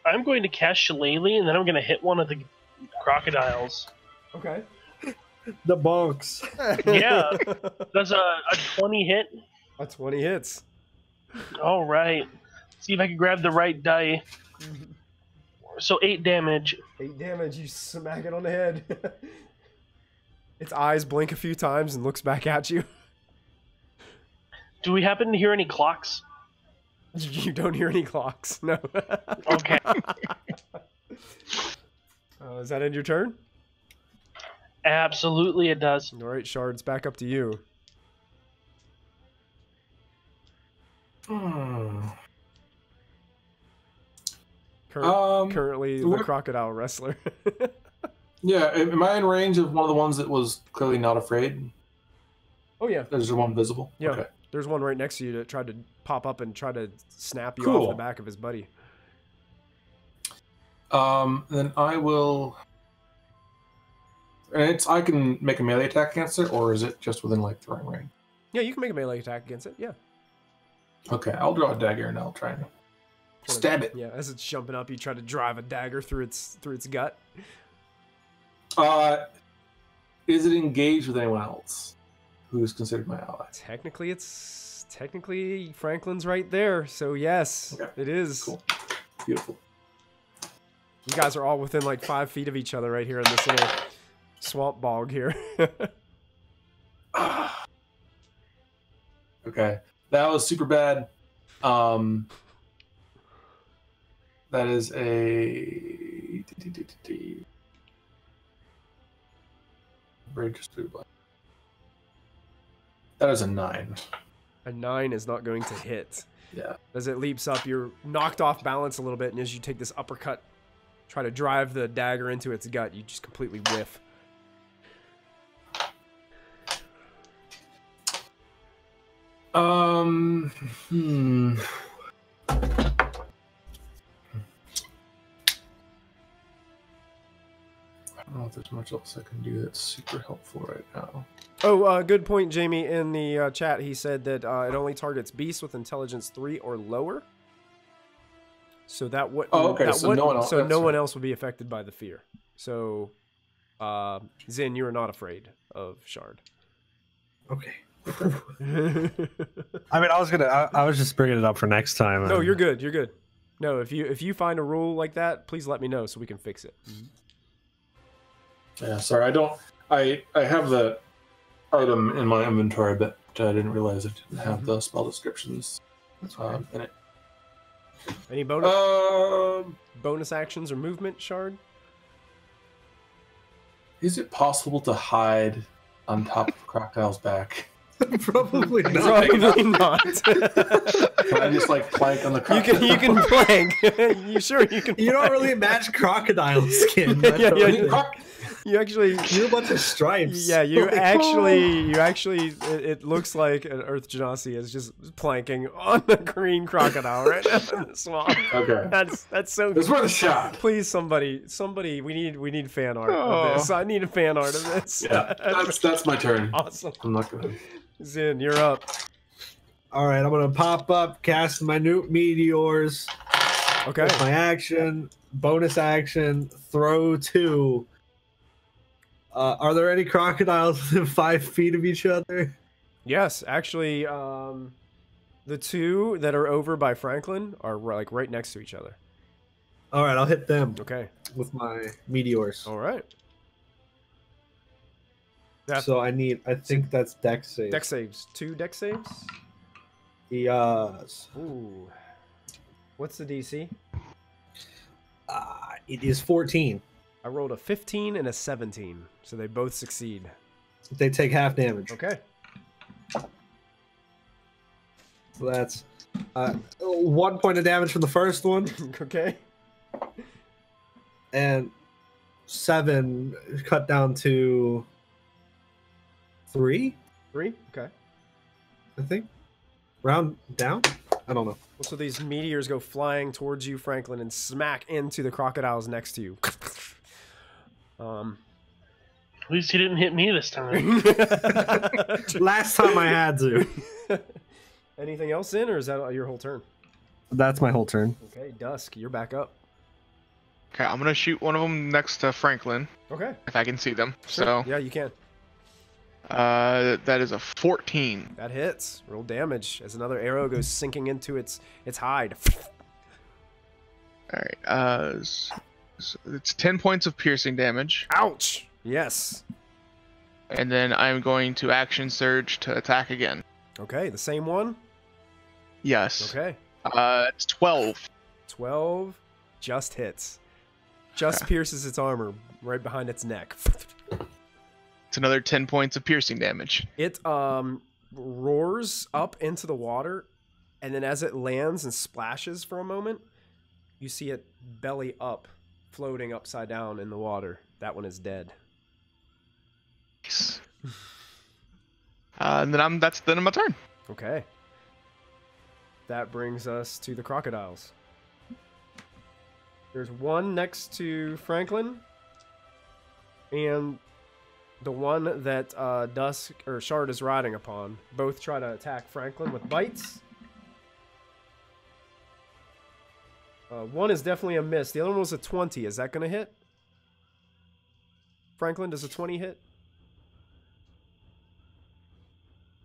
I'm going to cast Shillelagh, and then I'm going to hit one of the crocodiles. Okay. The bonks. Yeah. Does a 20 hit? A 20 hits. All right. See if I can grab the right die. So 8 damage. 8 damage, you smack it on the head. Its eyes blink a few times and looks back at you. Do we happen to hear any clocks? You don't hear any clocks, no. Okay. Is that end your turn? Absolutely it does. All right, Shard's back up to you. Currently the crocodile wrestler. Yeah, am I in range of one of the ones that was clearly not afraid? Oh, yeah. There's one visible? Yeah. Okay. There's one right next to you that tried to pop up and try to snap you Cool. off the back of his buddy. Then I will... And I can make a melee attack against it, or is it just within, like, throwing range? Yeah, you can make a melee attack against it, yeah. Okay, I'll draw a dagger and I'll try and stab it. Yeah, as it's jumping up, you try to drive a dagger through its gut. is it engaged with anyone else who's considered my ally? Technically Franklin's right there, so yes, Okay. it is. Cool. Beautiful. You guys are all within like 5 feet of each other right here in this little swamp bog here. Okay, that was super bad. That is a brain just blew blank. That is a 9. A 9 is not going to hit. Yeah. As it leaps up, you're knocked off balance a little bit, and as you take this uppercut, try to drive the dagger into its gut, you just completely whiff. I don't know if there's much else I can do that's super helpful right now. Oh, good point, Jamie. In the chat, he said that it only targets beasts with intelligence 3 or lower. So that would. Oh, okay. So no one else. So no one else would be affected by the fear. So, Zin, you are not afraid of Shard. Okay. I mean, I was just bringing it up for next time. No, you're good. You're good. No, if you find a rule like that, please let me know so we can fix it. Yeah, sorry, I have the item in my inventory, but I didn't realize it didn't have the spell descriptions in it. Any bonus actions or movement, Shard? Is it possible to hide on top of Crocodile's back? Probably not. Probably not. Can I just like plank on the crocodile? You can plank. You sure you can? You don't really match crocodile skin. Yeah. You actually. You're a bunch of stripes. Yeah, you actually. It looks like an Earth Genasi is just planking on the green crocodile right now in the swamp. Okay. That's so. It's worth a shot. Please, somebody, we need fan art of this. I need a fan art of this. Yeah, that's my turn. Awesome. I'm not gonna. Zin, you're up. All right, I'm gonna pop up, cast my new meteors. Okay. With my action, bonus action, throw 2. Are there any crocodiles within 5 feet of each other? Yes, actually, the 2 that are over by Franklin are like right next to each other. All right, I'll hit them. Okay. With my meteors. All right. So I think that's dex saves. Dex saves. 2 dex saves? Yes. Ooh. What's the DC? It is 14. I rolled a 15 and a 17, so they both succeed. They take half damage. Okay. So that's 1 point of damage from the first one. Okay. And 7 cut down to 3? 3? Okay. I think. Round down? I don't know. Well, so these meteors go flying towards you, Franklin, and smack into the crocodiles next to you. At least he didn't hit me this time. Last time I had to. Anything else in, or is that your whole turn? That's my whole turn. Okay, Dusk, you're back up. Okay, I'm gonna shoot one of them next to Franklin Okay. if I can see them. Sure. So Yeah, you can. that is a 14. That hits. Roll damage as another arrow goes sinking into its hide. All right. So it's 10 points of piercing damage, Ouch! Yes. and then I'm going to action surge to attack again. Okay, the same one? Yes. Okay. It's 12. 12 just hits. Just pierces its armor right behind its neck. It's another 10 points of piercing damage. It roars up into the water, and then as it lands and splashes for a moment, you see it belly up, floating upside down in the water. That one is dead. Nice. And then that's the end of my turn. Okay. That brings us to the crocodiles. There's one next to Franklin, and the one that Dusk or Shard is riding upon. Both try to attack Franklin with bites. One is definitely a miss. The other one was a 20. Is that going to hit? Franklin, does a 20 hit?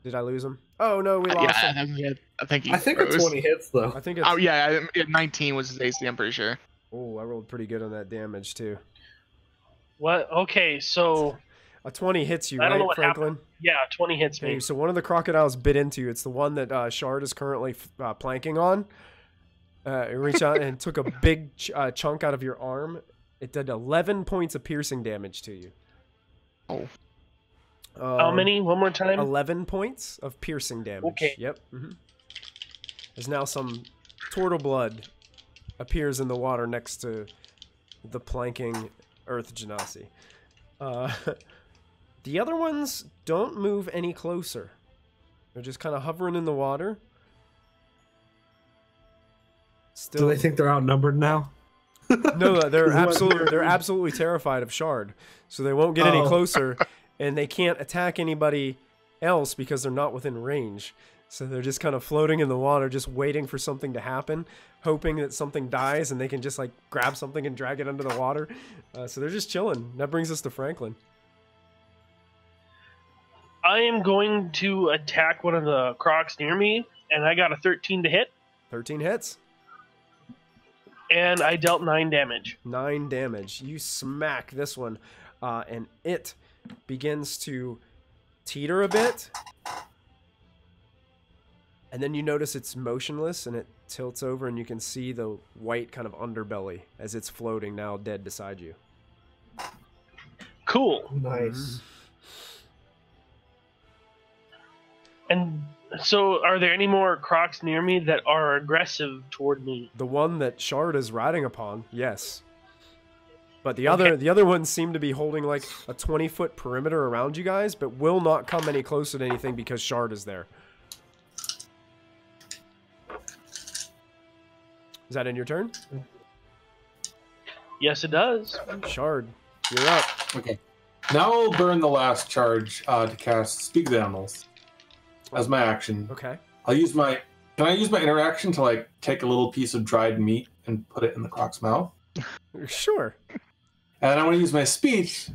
Did I lose him? Oh no, we Yeah, lost him. I think he I think it's froze. 20 hits though. I think it's. Oh yeah, 19 was his AC. I'm pretty sure. Oh, I rolled pretty good on that damage too. What? Okay, so A 20 hits you, I don't know right, what Franklin? yeah, 20 hits Okay, me. so one of the crocodiles bit into you. It's the one that Shard is currently planking on. It reached out and took a big chunk out of your arm. It did 11 points of piercing damage to you. Oh. How many? One more time. 11 points of piercing damage. Okay. Yep. There's now some turtle blood appears in the water next to the planking Earth Genasi. The other ones don't move any closer. They're just kind of hovering in the water. Still, Do they think they're outnumbered now? no, they're Is what absolutely terrified of Shard, so they won't get any closer, and they can't attack anybody else because they're not within range. So they're just kind of floating in the water, just waiting for something to happen, hoping that something dies and they can just like grab something and drag it under the water. So they're just chilling. That brings us to Franklin. I am going to attack one of the crocs near me, and I got a 13 to hit, 13 hits. and I dealt 9 damage. 9 damage. You smack this one, and it begins to teeter a bit. And then you notice it's motionless, and it tilts over, and you can see the white kind of underbelly as it's floating now dead beside you. Cool. Nice. And so, are there any more crocs near me that are aggressive toward me? The one that Shard is riding upon, yes. But the other ones seem to be holding like a 20-foot perimeter around you guys, but will not come any closer to anything because Shard is there. Is that in your turn? Yes, it does. Shard, you're up. Okay. Now I'll burn the last charge to cast Speak with Animals as my action. Okay. I'll use my. Can I use my interaction to like take a little piece of dried meat and put it in the croc's mouth? Sure. And I want to use my speech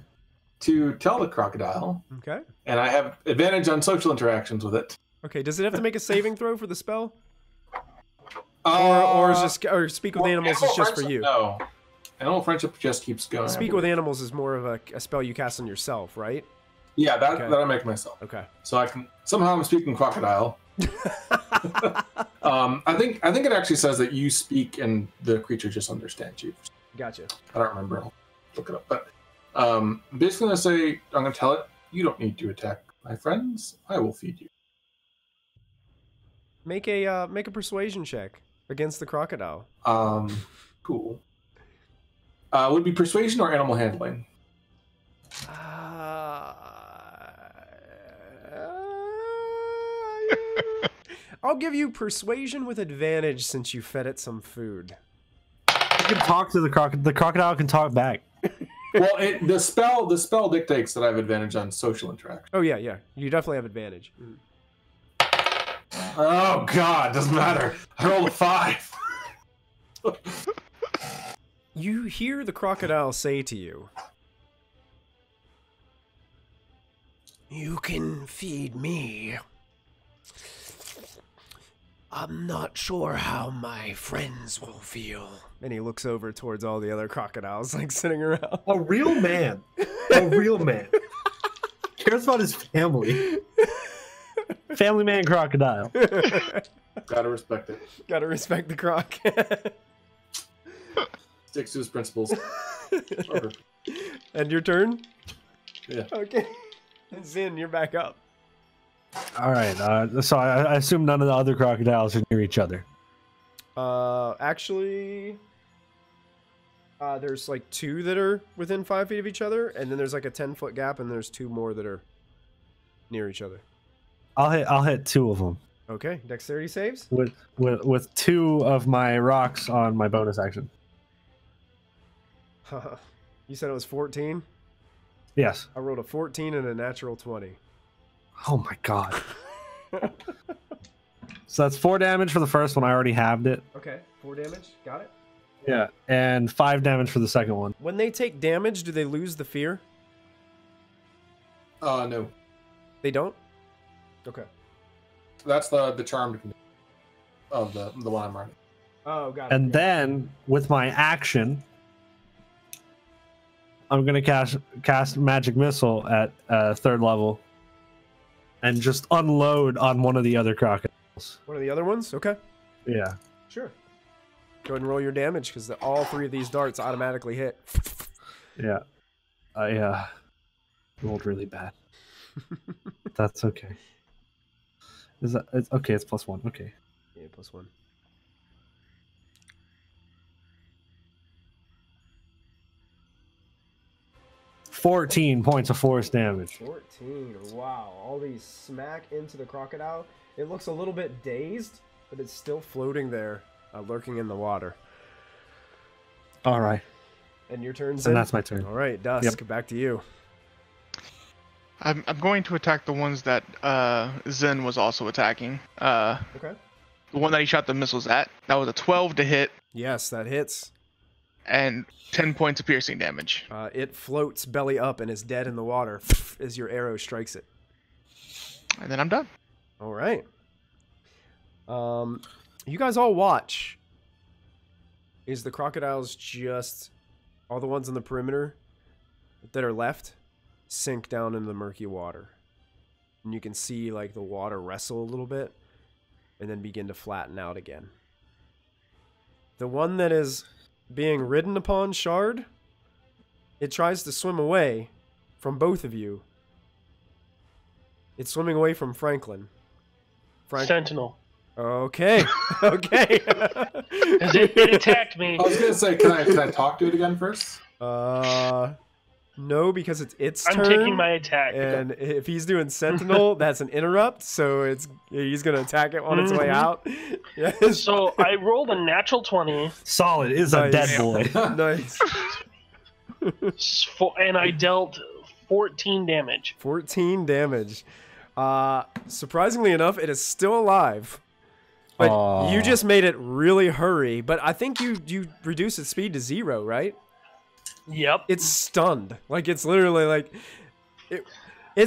to tell the crocodile. Okay. And I have advantage on social interactions with it. Okay, does it have to make a saving throw for the spell? Or is just or speak with animals is just for you? No. Animal friendship just keeps going. Speak with animals is more of a spell you cast on yourself, right? Yeah, that Okay. that I make myself. Okay. So I can somehow I'm speaking crocodile. I think it actually says that you speak and the creature just understands you. Gotcha. I don't remember. I'll look it up. But I'm basically gonna say I'm gonna tell it you don't need to attack my friends. I will feed you. Make a persuasion check against the crocodile. Cool. Would it be persuasion or animal handling? I'll give you persuasion with advantage since you fed it some food. You can talk to the crocodile. The crocodile can talk back. Well, the spell dictates that I have advantage on social interaction. Oh yeah, you definitely have advantage. Oh God, doesn't matter. I rolled a 5. You hear the crocodile say to you, "You can feed me. I'm not sure how my friends will feel." And he looks over towards all the other crocodiles like sitting around. A real man. A real man. Cares about his family. Family man crocodile. Gotta respect it. Gotta respect the croc. Sticks to his principles. Sure. And your turn? Yeah. Okay. Zin, you're back up. All right. So I assume none of the other crocodiles are near each other. Actually, there's like 2 that are within 5 feet of each other, and then there's like a 10-foot gap, and there's 2 more that are near each other. I'll hit 2 of them Okay, dexterity saves. with 2 of my rocks on my bonus action. You said it was 14. Yes. I rolled a 14 and a natural 20. Oh my god. So that's 4 damage for the first one. I already halved it. Okay, 4 damage. Got it. Yeah. And 5 damage for the second one. When they take damage, do they lose the fear? No. They don't? Okay. That's the charmed of the one I'm running. Oh, got it. And then with my action, I'm gonna cast magic missile at 3rd level, and just unload on one of the other crocodiles. One of the other ones? Okay. Yeah. Sure. Go ahead and roll your damage because all 3 of these darts automatically hit. Yeah. I rolled really bad. That's okay. It's okay? It's +1. Okay. Yeah, +1. 14 points of force damage. 14. Wow. All these smack into the crocodile. It looks a little bit dazed, but it's still floating there, lurking in the water. All right. And your turn's And in? that's my turn. All right, Dusk, back to you. I'm going to attack the ones that Zen was also attacking. Okay. The one that he shot the missiles at. That was a 12 to hit Yes, that hits. and 10 points of piercing damage. It floats belly up and is dead in the water as your arrow strikes it. And then I'm done. All right. You guys all watch. Is the crocodiles just all the ones on the perimeter that are left sink down in the murky water? And you can see like the water wrestle a little bit and then begin to flatten out again. The one that is being ridden upon, Shard, it tries to swim away from both of you. It's swimming away from Franklin. Sentinel. Okay. Okay. 'Cause it attacked me. I was gonna say, can I talk to it again first? No, because it's its I'm turn. taking my attack. And if he's doing Sentinel, that's an interrupt, so he's gonna attack it on its way out. Yes. So I rolled a natural 20, Solid is a Nice. dead boy. Nice. and I dealt 14 damage. 14 damage. Surprisingly enough, it is still alive. But Aw. you just made it really hurry. But I think you reduced its speed to 0, right? Yep. It's stunned. Like it's literally like it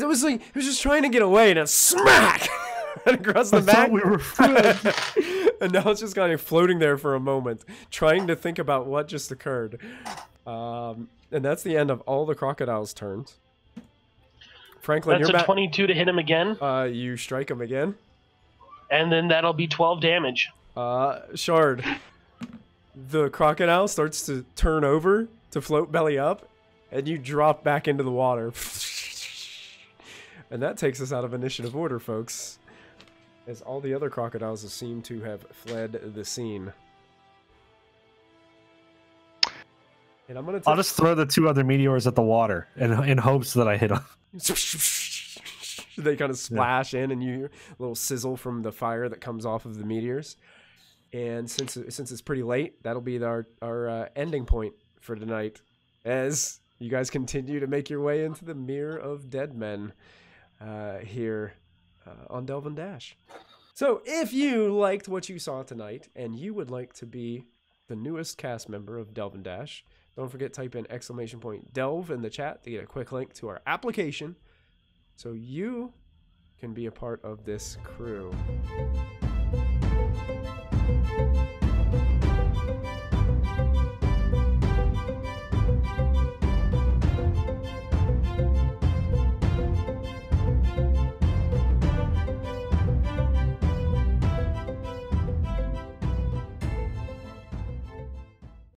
was like it was just trying to get away and it smack across the I back. thought we were friends. And now it's just kind of floating there for a moment, trying to think about what just occurred. And that's the end of all the crocodiles' turns. Franklin, That's you're a back. 22 to hit him again, You strike him again. and then that'll be 12 damage. Shard, the crocodile starts to turn over to float belly up, and you drop back into the water. And that takes us out of initiative order, folks, as all the other crocodiles seem to have fled the scene. And I'm gonna I'll just throw the 2 other meteors at the water in hopes that I hit them. They kind of splash in, and you hear a little sizzle from the fire that comes off of the meteors. And since it's pretty late, that'll be our ending point for tonight, as you guys continue to make your way into the Mirror of Dead Men here on Delvin Dash. So if you liked what you saw tonight and you would like to be the newest cast member of Delvin Dash, don't forget to type in !Delve in the chat to get a quick link to our application so you can be a part of this crew.